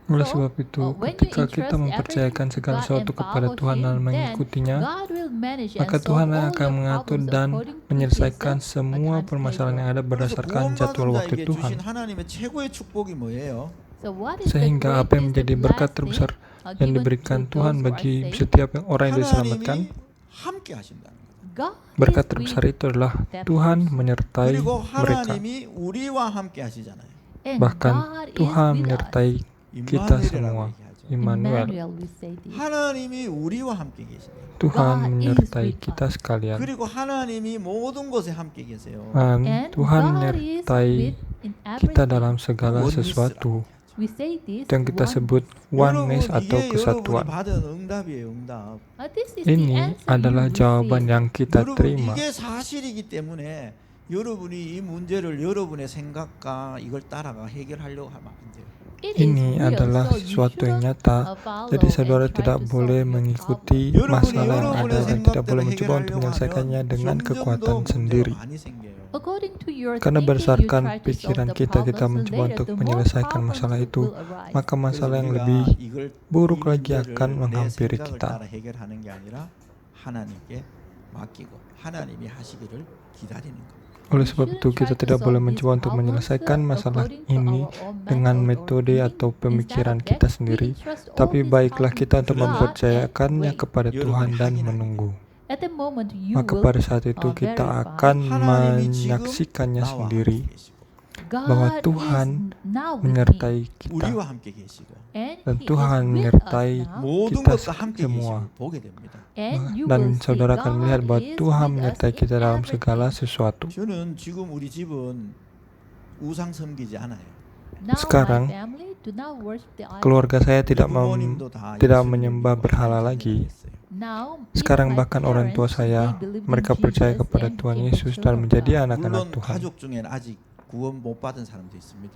Oleh So, sebab itu, when you ketika entrust kita mempercayakan everything to segala God sesuatu and kepada follow Tuhan Him, dan then mengikutinya, God will manage and maka solve Tuhan all akan your mengatur problems dan according to menyelesaikan His semua time permasalahan yang schedule. ada 그래서 berdasarkan 구원받은 jadwal waktu 자에게 Tuhan. 주신 하나님의 최고의 축복이 뭐예요? So what is the Sehingga apa yang greatest menjadi berkat blessing, terbesar yang given diberikan to Tuhan those who are bagi saved? setiap orang yang diselamatkan, 하나님이 함께 하신다는 거예요. God berkat is terbesar with itu adalah that Tuhan person. menyertai 그리고 mereka. 하나님이 우리와 함께 하시잖아요. And Bahkan God is Tuhan with menyertai kita semua. 임마누엘이라고 얘기하죠. Immanuel. Emmanuel, we say this. 하나님이 우리와 함께 계신다. Tuhan God is menyertai with kita sekalian. 그리고 하나님이 모든 것에 함께 계세요. And Tuhan God is menyertai with in kita everything. dalam segala sesuatu. We say this Itu yang kita one. sebut 여러분 oneness atau 이게 여러분이 kesatuan. 받은 응답이에요. 응답. This is the Ini answer adalah you jawaban receive. yang kita 여러분 terima. 이게 사실이기 때문에 여러분이 이 문제를 여러분의 생각과 이걸 따라가 해결하려고 하면 안 돼요. It is Ini real, adalah so you sesuatu yang shouldn't, nyata. follow Jadi and saudara try tidak to boleh solve your mengikuti problem. masalah yang 여러분이 ada dan tidak boleh 생각대로 mencoba untuk 해결하려고 menyelesaikannya 하면 dengan 점점 kekuatan 더 문제가 sendiri. 많이 생겨요. According to your Karena thinking, you berdasarkan try to solve pikiran the kita problems, mencoba later untuk the more menyelesaikan problems masalah itu, will arise. maka masalah yang 그래서 lebih 우리가 이걸 buruk 이 lagi 문제를 akan 내 menghampiri 생각을 kita. 따라 해결하는 게 아니라 하나님께 맡기고 하나님이 하시기를 기다리는 것. Oleh sebab itu kita tidak boleh mencoba untuk menyelesaikan masalah ini dengan metode atau pemikiran kita sendiri, tapi baiklah kita untuk mempercayakannya kepada Tuhan dan menunggu. At the moment you Maka will pada saat itu kita verify akan 하나님이 지금 menyaksikannya 나와 sendiri 함께 계시고 bahwa God Tuhan is now with me, menyertai kita 우리와 함께 계시고 and dan He is Tuhan with menyertai us now, 모든 kita 것과 함께 semua. 계시고 보게 됩니다. and you Dan will see saudara akan melihat bahwa God is Tuhan with us menyertai in kita dalam segala everything. sesuatu. 저는 지금 우리 집은 우상 섬기지 않아요. Now Sekarang, my family do not worship the idol. Keluarga saya tidak 부모님도 다 tidak 예수님을 menyembah 믿고 berhala 하나님 lagi. 찬양했어요. Now, Sekarang my bahkan orang tua parents, saya, they believe in mereka percaya Jesus kepada and Tuhan became Yesus children dan of menjadi God. anak-anak 물론 Tuhan. 가족 중에는 아직 구원 못 받은 사람도 있습니다.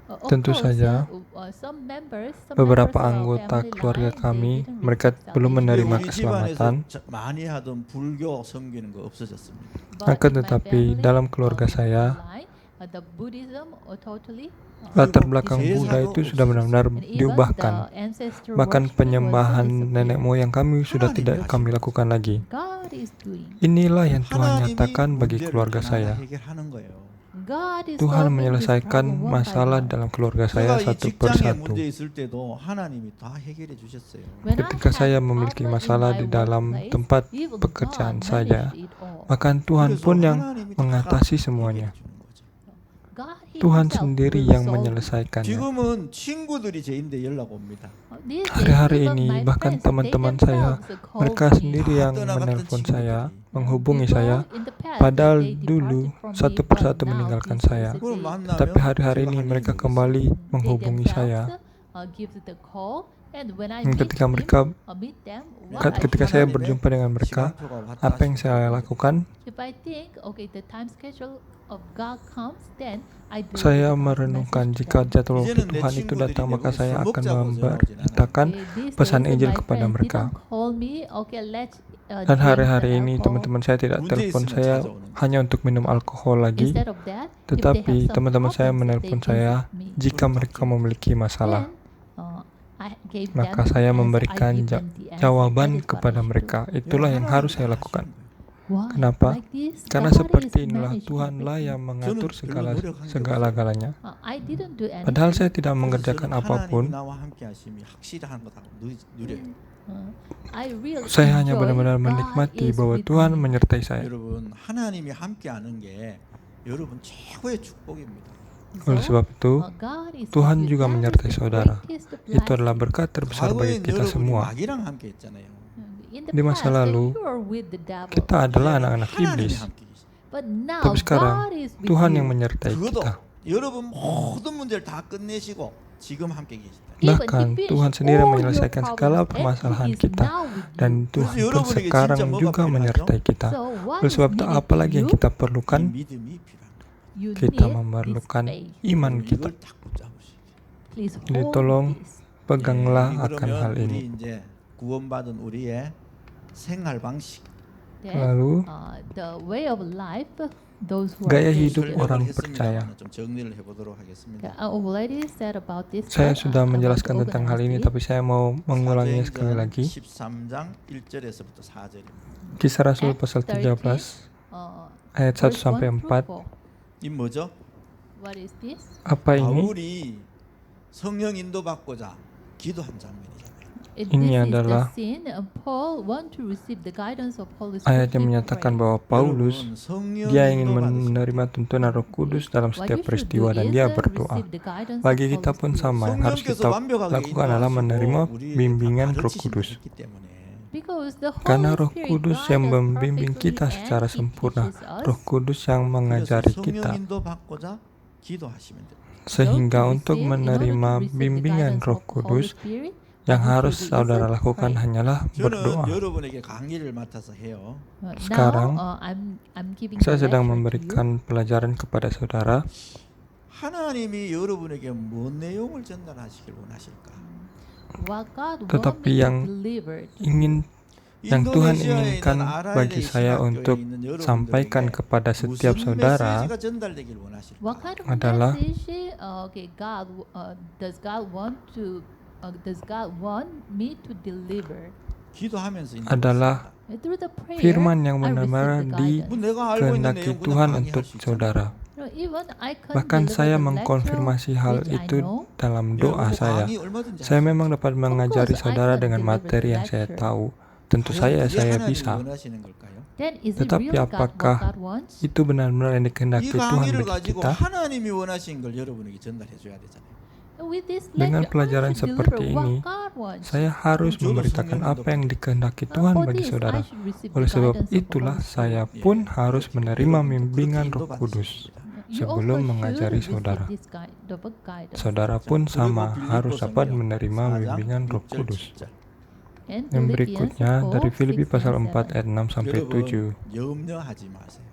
Of Tentu course, saja, some members beberapa of our anggota family keluarga line, they kami, didn't mereka receive belum salvation. menerima 우리 keselamatan. 집안에서 많이 하던 불교 섬기는 거 없어졌습니다. But Akan in my tetapi family, dalam keluarga saya, line, the Buddhism totally latar belakang Buddha itu sudah benar-benar and even diubahkan. the ancestor Bahkan worship penyembahan was disappeared. nenek moyang kami sudah tidak kami lakukan lagi. God is doing. Inilah yang Tuhan 하나님이 nyatakan bagi 문제를 keluarga 하나하나 saya. 해결하는 거예요. God is Tuhan solving this menyelesaikan problem one by masalah one. dalam keluarga 제가 saya 이 satu 직장에 persatu. 문제 있을 때도 하나님이 다 해결해 주셨어요. When I Ketika had saya memiliki problem in masalah my di dalam workplace, tempat even pekerjaan God saya, managed it all. bahkan Tuhan 그래서 pun yang 하나님이 다 mengatasi 해결해 semuanya. 주는 거죠. God Tuhan himself sendiri will yang solve it. menyelesaikannya. 지금은 친구들이 제인데 연락 옵니다. These days, Hari-hari even ini my bahkan friends, teman-teman they saya, themselves call mereka me. sendiri yang menelpon saya, menghubungi Before, saya, in the past, padahal they dulu departed from me, satu but persatu now meninggalkan these saya. days 그걸 they- 만나면 Tapi hari-hari 제가 ini 할 mereka 일이 kembali 있어요. menghubungi saya. give the call, and when I Dan meet ketika him, mereka meet them, what I ketika do, saya berjumpa dengan mereka, 시간표가 왔다 apa yang saya lakukan? if I think, okay, the time schedule of God comes, then I do Saya the merenungkan message jika them. jadwal waktu 이제는 내 Tuhan itu 친구들이 datang, maka 대부분 saya 술 akan 먹자고 memberitakan Okay, these pesan days, Injil my kepada friends mereka. didn't call me, okay, let's, Dan drink hari-hari the ini alcohol. teman-teman saya tidak 문제 telepon 있으면 saya 찾아오는 거죠. hanya untuk minum alkohol lagi, Instead of that, if they tetapi have some teman-teman saya problems, menelpon they saya visit me. jika mereka memiliki masalah. Then, I gave Maka them saya the answer, memberikan I give them the answer. jawaban That is what kepada I should mereka. do. Itulah yang harus saya lakukan. Why? Kenapa? Like this? Karena God seperti is inilah managing Tuhanlah everything. yang mengatur 저는 별로 노력한 게 segala-galanya. I didn't do anything. Padahal saya tidak 그래서 mengerjakan 저는 하나님이 apapun, 나와 함께 하심이 확실한 거다 누려요. I really Saya hanya enjoy benar-benar God menikmati is bahwa with Tuhan me. menyertai saya. 여러분 하나님이 함께하는 게 여러분 최고의 축복입니다. Oleh sebab itu, God is Tuhan with you. juga That is menyertai the saudara. greatest Itu adalah blessing. berkat terbesar bagi 과거엔 kita 여러분이 semua. 마귀랑 함께했잖아요. In the Di masa past, lalu, you are with the devil. Kita adalah 이제는 anak-anak 하나님이 iblis. 함께 계시죠. But now Tapi sekarang, God is with Tuhan you. yang menyertai 그것도 kita. 여러분 모든 문제를 다 끝내시고 지금 함께 계시다. Even Bahkan he finished Tuhan sendiri all menyelesaikan your segala problems, and permasalahan he is kita. now with you. Dan Tuhan pun 여러분에게 sekarang 진짜 뭐가 juga 필요하죠? menyertai kita. So what Oleh is sebab itu, needed apa lagi to yang you? kita 이 perlukan? 믿음이 필요합니다. You Kita need memerlukan this faith. iman kita. 이걸 딱 붙잡으시기. Please Jadi hold tolong this. peganglah 우리 akan hal 그러면 우리 ini. 이제 구원받은 우리의 생활 방식 That, Lalu, the way of life, those who Gaya are hidup Christian. orang 설명을 percaya. 했습니다만 좀 정리를 해보도록 하겠습니다. I already said about this. Saya but sudah I want to menjelaskan tentang hal ini, organize tapi saya mau mengulanginya sekali 사도행전 lagi. 13장 1절에서부터 4절입니다. Kisah Rasul Acts pasal 13 ayat 1 verse sampai 1 4. through 4. 이 뭐죠? What is this? Apa ini? 바울이 성령 인도받고자 기도한 장면이잖아요. This Ini is adalah the scene Paul want to receive the guidance of Holy Spirit. Ayat yang menyatakan bahwa Paulus 여러분, 성령 dia ingin 인도받으시고 menerima tuntunan Roh Kudus dalam What setiap you should peristiwa do dan is dia berdoa. receive the guidance Bagi of kita Holy pun Spirit. sama, yang harus 성령께서 kita 완벽하게 lakukan adalah menerima 인도하시고 우리를 bimbingan 다 Roh 가르치신 Kudus. 분이 있기 때문에 Because the Holy Karena Roh Spirit Kudus guides yang us membimbing perfectly kita and secara He sempurna, teaches us. Roh Kudus yang 그래서 mengajari 성령 kita, 인도받고자 기도하시면 돼요. sehingga So, to untuk receive- in order to menerima receive the bimbingan guidance Roh of Holy Kudus, Spirit, yang what you harus should do is saudara pray. lakukan hanyalah 저는 berdoa. 여러분에게 강의를 맡아서 해요. Sekarang, now, I'm giving Saya the sedang lecture to you. memberikan pelajaran kepada saudara. 하나님이 여러분에게 뭔 내용을 전달하시길 원하실까? What God want Tetapi me to yang deliver. yang Tuhan 인도네시아에 inginkan 있는 아라엘의 bagi saya 신학교에 untuk 있는 여러분들에게 sampaikan kepada setiap 무슨 saudara 메시지가 전달되길 원하실까? What kind of adalah- message? Does God want me to deliver? 기도하면서 adalah Through the prayer, firman yang I receive benar-benar the di guidance. 뭐 내가 알고 있는 kehendaki 내용 그냥 Tuhan 강의할 untuk 수 있잖아요. saudara. No, even I can Bahkan deliver saya the mengkonfirmasi lecture hal which I itu know. dalam 여러분 doa saya. 강의 얼마든지 Saya 할 수 memang dapat mengajari course, I saudara can dengan deliver materi the yang saya lecture. tahu. Tentu 있어요. saya 그게 하나님이 bisa. 원하시는 걸까요? Then is it Tetapi really God, what apakah God wants? Itu benar-benar yang 이 dikehendaki Tuhan 강의를 bagi 가지고 kita. 하나님이 원하신 걸 여러분에게 전달해 줘야 되잖아요. With this Dengan lecture, pelajaran I should seperti deliver ini, what God wants. Saya harus Jodoh memberitakan Senin apa yang dikehendaki For Tuhan bagi this, saudara. I should receive Oleh the sebab guidance of the itulah Holy saya Spirit. pun harus menerima 여러분도 bimbingan 그렇게 Roh Kudus. 인도받으십니다. You sebelum also mengajari should receive saudara. this guidance. Saudara pun sama harus dapat menerima bimbingan Roh Kudus. And Yang Philippians berikutnya 4, dari Filipi 6 pasal and 4 ayat 6 sampai 7. 여러분 염려하지 마세요.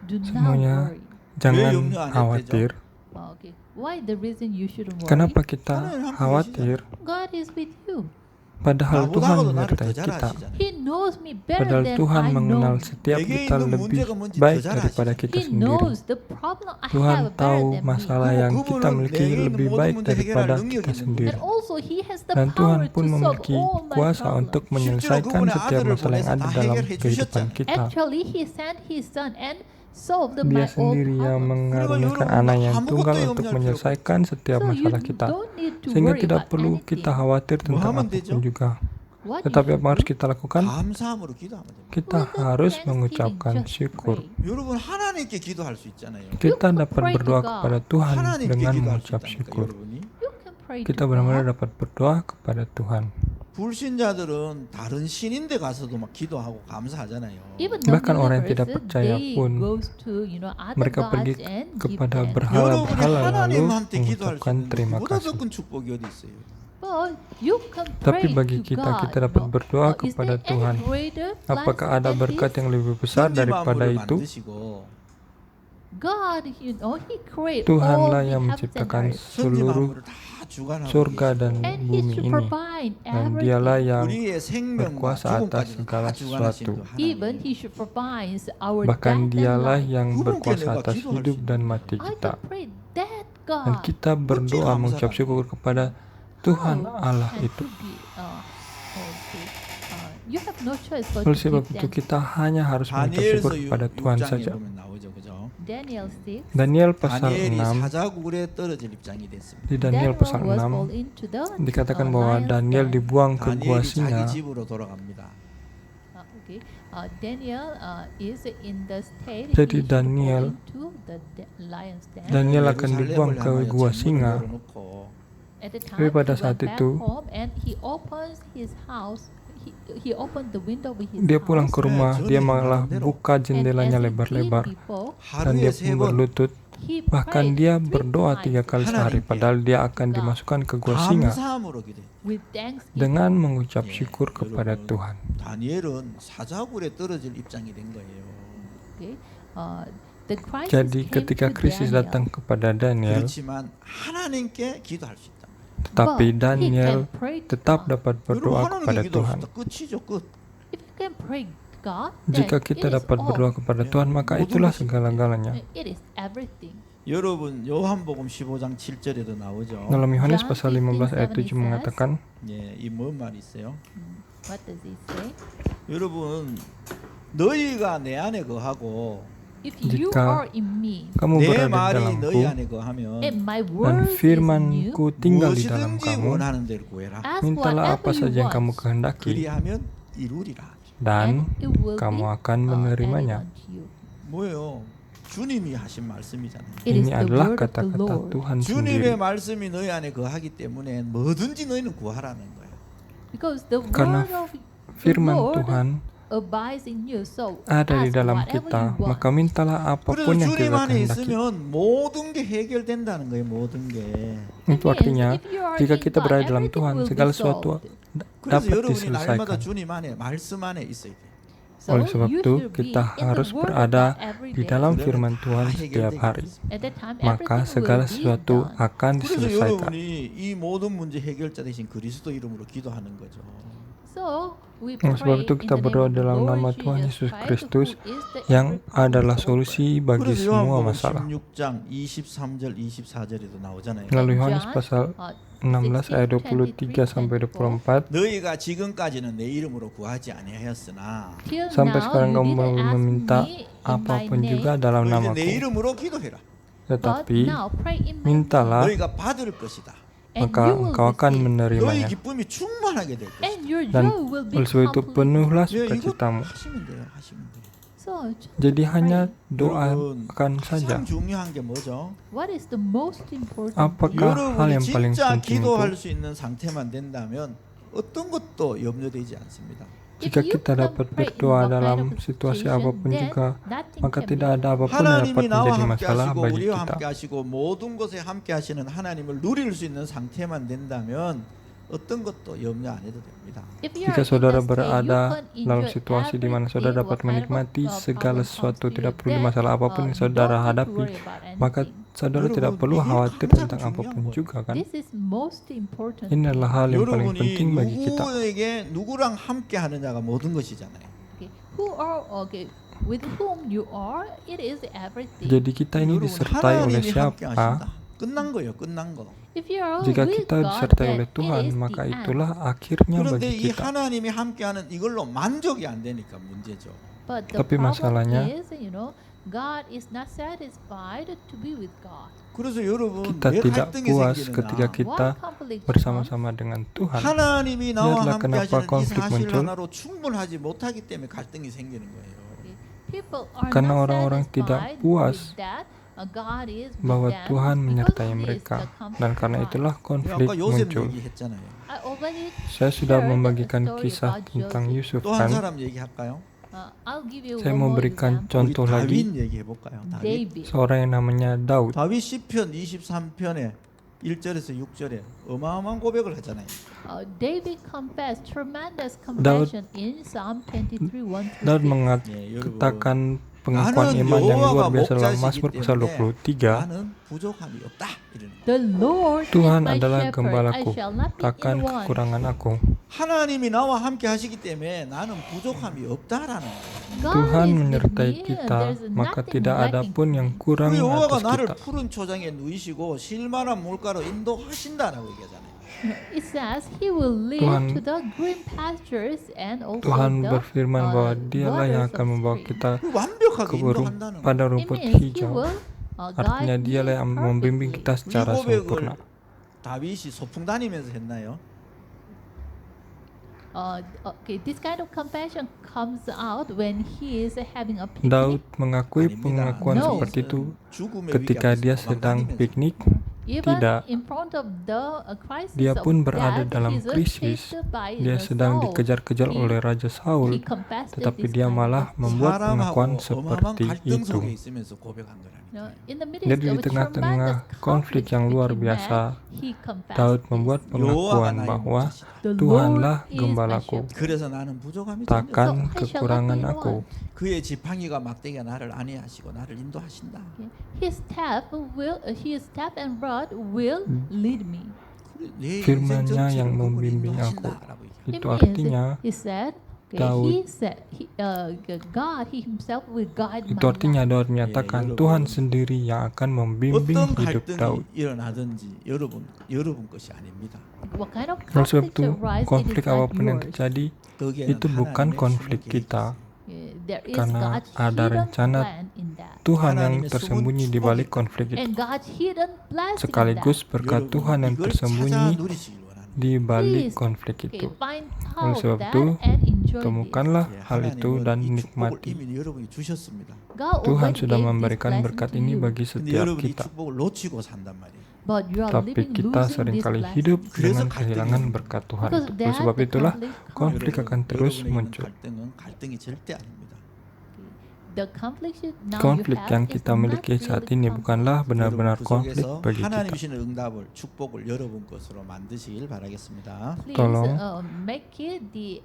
Do not Semuanya worry. Jangan 염려 안 해도 khawatir. Okay. Why the reason you shouldn't worry? Kenapa kita khawatir? God is with you. Padahal Tuhan 나보다도 나를 menyertai 더 잘 kita. 아시잖아요. He knows me better Padahal than Tuhan I know. mengenal setiap 내게 kita 있는 lebih 문제가 뭔지 baik 더 잘 daripada 아시잖아요. kita He sendiri. knows the problem I Tuhan have better tahu than me. masalah yang kita miliki lebih baik daripada kita sendiri. And also He has the Dan Tuhan power pun to solve memiliki all my kuasa problems. untuk menyelesaikan setiap masalah yang ada dalam kehidupan kita. Actually, He sent His Son and solved Dia my all sendiri yang problems. mengaruniakan anak yang tunggal untuk menyelesaikan setiap So you masalah kita. don't need to Sehingga worry tidak about perlu anything. kita khawatir tentang Muhammad apapun juga. What Tetapi you apa should harus do? kita lakukan? 감사함으로 기도하면 됩니다. Kita With the harus thanksgiving, mengucapkan just syukur. pray. 여러분 하나님께 기도할 수 있잖아요. Kita dapat pray to berdoa God. kepada Tuhan 하나님께 dengan 기도할 수 mengucap 있다니까 syukur. 여러분이. You can pray Kita to benar-benar God. dapat berdoa kepada Tuhan. 불신자들은 다른 신인데 가서도 막 기도하고 감사하잖아요. Even Bahkan orang yang non-believers, tidak percaya they pun, goes to, other mereka gods pergi and give kepada thanks. berhala-berhala 여러분이 lalu 하나님한테 기도할 수 mengucapkan 있는 terima 것보다 더 kasih. 큰 축복이 어디 있어요? But you can Tapi pray bagi to kita, God, kita dapat berdoa Is kepada there any Tuhan. greater Apakah blessing ada than berkat this? yang lebih besar 천지 daripada 만물을 itu? 만드시고 God, He created all Tuhanlah the yang heavens and menciptakan earth. 천지 seluruh 만물을 다 주관하고 surga dan And He bumi should ini. provide Dan dialah everything. yang 우리의 생명과 berkuasa atas 죽음까지 segala 다 주관하신 sesuatu. 그 Even 하나님. He should provide our Bahkan death and dialah life. yang Kuvungkin berkuasa 내가 atas 기도할 수 hidup dan 있는 mati I kita. can pray that Dan God kita berdoa 감사하다. mengucap syukur kepada Tuhan Allah has itu. to be, you have no choice but Oleh to sebab give itu thanks. kita hanya harus mengucap syukur 다니엘서 kepada Tuhan 6장에 saja. 보면 나오죠, 그죠? Daniel 6. Daniel pasal 다니엘이 6, 사자굴에 떨어질 입장이 됐습니다. di Daniel pasal was 6 fall into the dikatakan bahwa lion's Daniel den. dibuang ke gua 다니엘이 singa. 자기 집으로 돌아갑니다. Okay. Daniel is in the state Jadi he should Daniel- fall into the lion's den. Daniel akan 예루살렘을 dibuang ke 향하여 gua 창문을 singa. 열어놓고 At the time Tapi pada he saat went back itu, home and he opens his house. He opened the window of his Dia pulang ke house. rumah, dia malah And buka And jendelanya as he lebar-lebar did before, dan dia 하루에 pun 세 번 berlutut. he Bahkan prayed dia 3 berdoa 3 times kali sehari, 하나님께 padahal dia akan dimasukkan ke gua singa 감사함으로 기도해. with thanksgiving. dengan mengucap 예, syukur kepada 여러분, Tuhan. 다니엘은 사자굴에 떨어질 입장이 된 거예요. Okay. The crisis Jadi came ketika to krisis Daniel, datang kepada Daniel, 그렇지만 하나님께 기도할 수 있다. tetapi but Daniel he can pray to tetap God. dapat 여러분 berdoa kepada 하나님께 Tuhan. 기도합시다. 끝이죠 끝. If you can pray to God, Jika then kita it is dapat all. berdoa kepada Ya, Tuhan, maka moden itulah 것이 segala-galanya. It is everything. 여러분 요한복음 15장 7절에도 나오죠. Dalam Yohanes John pasal 15 ayat 7 15:7 mengatakan, 예, 이 뭔 말이 있어요? What does he say? 여러분 너희가 내 안에 거하고 If you Jika are in me kamu 내 berada 말이 dalamku 너희 안에 거하면 and my dan word is in you, firmanku tinggal di dalam 무엇이든지 kamu, 원하는 대로 구해라. ask mintalah apa whatever saja you yang kamu want, kehendaki 그리하면 이루리라. dan and it will kamu be akan added menerimanya. unto you. 뭐예요? 주님이 하신 말씀이잖아요. It is Ini the adalah word of the kata-kata Lord. Tuhan 주님의 sendiri. 말씀이 너희 안에 거하기 때문에 뭐든지 너희는 구하라는 거예요. Because the Karena word of the Firman Lord Tuhan abides in you. So ada di ask dalam whatever kita, you want. maka mintalah 그래서 apapun yang 주님 kita 안에 kehendaki. 있으면 모든 게 해결된다는 거예요. 모든 게. Itu artinya, If you are jika in kita God, berada dalam everything Tuhan, will be segala sesuatu solved. 그래서 dapat 여러분이 날마다 diselesaikan. 주님 안에 말씀 안에 있어야 돼요. So Oleh sebab you itu, should be kita in the harus word of berada God every di day. dalam 그러면 firman 다 Tuhan setiap 해결되게 hari. 있습니다. At that time, Maka everything segala will be sesuatu done. akan 그래서 diselesaikan. 여러분이 이 모든 문제 해결자 되신 그리스도 이름으로 기도하는 거죠. So we Oleh sebab pray itu in kita the name berdoa of the dalam Lord nama Tuhan Jesus Yesus Christ, Kristus who is the yang every problem adalah solver. solusi bagi 그래서 semua 요한복음 masalah. 16장 23절 24절에도 나오잖아요. Lalu In Yohanes John, pasal 16 ayat 23 sampai 24, 너희가 지금까지는 내 이름으로 구하지 아니하였으나 Till sampai now, sekarang you kamu didn't ask meminta me in my apapun name, juga dalam 너희 이제 내 namaku, 이름으로 기도해라. but tetapi now pray in my mintalah, 너희가 받을 것이다. name, and maka you will engkau akan receive, 너희 menerimanya. 기쁨이 충만하게 될 것이다. and your Dan joy will be oleh sebab itu complete. penuhlah 예, 이거 sukacitamu. 하시면 돼요. 하시면 돼요. So, just Jadi pray. hanya doakan 여러분 saja. 가장 중요한 게 뭐죠? What is the most important? Apakah hal 여러분이 yang paling 진짜 penting 기도할 itu? 수 있는 상태만 된다면 어떤 것도 염려되지 않습니다. Jika If you kita can dapat pray in berdoa what dalam kind of situasi situation, apapun then juga, nothing maka can tidak be ada apapun yang dapat 하나님이 나와 menjadi 함께 masalah 하시고 bagi 우리와 kita. 함께 하시고 모든 것에 함께 하시는 하나님을 누릴 수 있는 상태만 된다면 어떤 것도 염려 안 해도 됩니다. If you are Jika in saudara that state, berada you can dalam enjoy situasi di mana saudara everything, dapat what kind of menikmati segala problem comes sesuatu, to you, tidak perlu then, masalah apapun yang you saudara don't need to hadapi, worry about maka anything. saudara tidak 여러분, perlu 이게 khawatir 가장 tentang 중요한 apapun 거예요. juga kan. This is most important. Ini adalah hal yang paling 여러분이 penting bagi kita. 누구에게 누구랑 함께 하느냐가 모든 것이잖아요. Okay. With whom you are, it is everything. Jadi kita ini 여러분 disertai oleh 하나님이 함께 siapa? 하신다. 끝난 거예요. 끝난 거. If you are Jika with kita God, disertai then oleh it Tuhan, is maka the end. itulah akhirnya 그런데 bagi 이 kita. 하나님이 함께하는 이걸로 만족이 안 되니까 문제죠. But the Tapi problem masalahnya, is, God is not satisfied to be with God. 그래서 여러분 kita 왜 tidak 갈등이 puas 생기느냐? ketika kita Why conflict comes? bersama-sama dengan Tuhan. 하나님이 나와 Lihatlah 함께 kenapa 하시는 이 konflik 사실 muncul. 하나로 충분하지 못하기 때문에 갈등이 생기는 거예요. People are Karena not orang-orang tidak satisfied puas with that, God is with bahwa them Tuhan because menyertai of this, mereka, the conflict dan karena arises. itulah konflik 아까 요셉 muncul. 얘기했잖아요. I already Saya sudah shared membagikan the story kisah about tentang Joseph. Yusuf 또 한 kan. 사람 얘기할까요? I'll give you Saya one mau more berikan example. contoh 우리 lagi, 다윗 얘기해 볼까요? 다윗. David. seorang yang namanya Daud. 다윗 시편 23편에 1절에서 6절에 어마어마한 고백을 하잖아요. David confessed tremendous confession in Psalm 23, 1 Daud through 6. 예, 여러분. mengatakan pengakuan iman yang luar biasa dalam Mazmur pasal 23. 나는 부족함이 없다. 이러는 거예요. The Lord Tuhan is my adalah shepherd, I gembalaku, shall not be takkan in want. kekurangan aku. 하나님이 나와 함께 하시기 때문에 나는 부족함이 없다라는 거예요. God Tuhan is with menyertai me, kita, there's maka nothing tidak ada lacking pun for yang me. kurang 그 여호와가 atas 나를 kita. 푸른 초장에 누이시고 실만한 물가로 인도하신다라고 얘기하잖아요. It says He will lead Tuhan- to the green pastures and also Tuhan the berfirman bahwa Dialah yang waters akan of membawa spring. kita 그 완벽한 완벽하게 인도한다는 pada It rumput means He hijau. will Artinya guide dialah me yang membimbing perfectly. kita 이 secara sempurna. 고백을 다윗이 소풍 다니면서 했나요? Okay, this kind of compassion comes out when he is having a Daud picnic. mengakui 아닙니다. pengakuan No. seperti itu 죽음의 ketika 위기 dia 앞에서 sedang 도망다니면서. piknik. Even Tidak. in front of the crisis Dia of pun berada death, dalam he's krisis. chased by Dia the sedang Saul. dikejar-kejar He- oleh Raja He Saul, confessed tetapi this dia kind of malah thing. membuat pengakuan 사람하고 어마어마한 seperti 갈등 itu. 속에 있으면서 고백한 거라니까요. In the midst Jadi di of a tengah-tengah tremendous konflik yang luar between men, biasa, he confessed Daud this. membuat 여호와가 pengakuan 나의 bahwa 목자시다. The Tuhanlah Lord is my gembalaku, shepherd. 그래서 나는 부족함이 전혀 takkan So I shall kekurangan not be in aku. want. 그의 지팡이가 막대기가 나를 안위하시고 나를 인도하신다. His staff and rod will lead me. 내 Firman-Nya 인생 전체를 yang 그분이 membimbing aku. 인도하신다라고 얘기해요. It Itu means artinya he said, Daud- God himself will guide Itu my artinya life. Daud menyatakan 여러분. Tuhan sendiri yang akan membimbing 어떤 hidup Daud. 갈등이 일어나든지 여러분 것이 아닙니다. What kind of Oleh sebab conflict itu, arise, it konflik is not apapun yang yours. terjadi 거기에는 itu bukan 하나님의 konflik 숨은 계획이 kita. 있어요. There is Karena God's ada hidden rencana plan in that. Tuhan yang 하나님의 tersembunyi 숨은 di balik 축복이 konflik itu. And God's hidden blessing Sekaligus in berkat 여러분, Tuhan yang 이걸 tersembunyi 찾아 누리시길 원하는 di balik Please. konflik that. itu. Okay, find Oleh out sebab that itu, and enjoy this. temukanlah 예, hal itu 하나님은 dan 이 축복을 nikmati. 이미 여러분이 주셨습니다. God Tuhan already sudah gave this memberikan blessing berkat to ini you. bagi 근데 setiap 여러분이 이 kita. 축복을 놓치고 산단 말이에요. But you are Tapi living kita losing this seringkali blessing. hidup 그래서 dengan kehilangan 갈등이 berkat Tuhan Because itu. Oleh that sebab the itulah conflict konflik akan terus 여러분에게는 muncul. 갈등이 절대 아닙니다. The conflict now Konflik you have yang is kita not miliki really saat ini conflict. bukanlah benar-benar 여러분 그 konflik 속에서 bagi 하나님 kita. 주시는 응답을 축복을 여러분 것으로 만드시길 바라겠습니다. Please Tolong make it the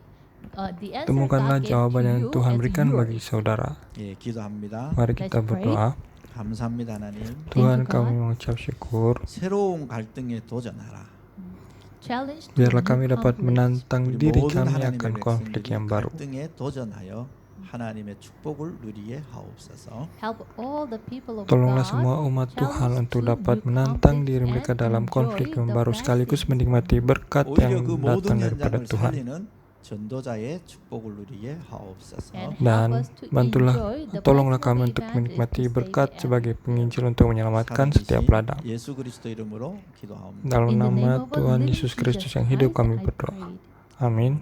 answer temukanlah God gave jawaban to yang you Tuhan as berikan bagi yours. saudara. 예, 기도합니다. Mari kita Let's pray. berdoa. 감사합니다, 하나님. Tuhan, God. kami mengucap syukur. 새로운 갈등에 도전하라. Challenge to Biarlah new kami dapat conflict. menantang 우리 diri 모든 kami 하나님의 akan konflik 백성들이 yang baru. 갈등에 도전하여 하나님의 축복을 누리게 하옵소서. Help all the people of Tolonglah God semua umat Tuhan challenge untuk to dapat new menantang conflicts diri mereka and dalam enjoy konflik yang the baru sekaligus blessings. menikmati berkat 오히려 yang 그 datang 모든 daripada 현장을 Tuhan. 살리는 전도자의 축복을 누리게 하옵소서. And Dan help us to bantulah, enjoy the tolonglah blessing kami of untuk evangelist menikmati to save berkat the sebagai earth. penginjil untuk menyelamatkan setiap 살아계신 ladang. 예수 그리스도 이름으로 기도하옵니다. Dalam In the name nama of our Tuhan living Yesus Kristus Jesus yang hidup Christ, kami I berdoa. prayed. Amin.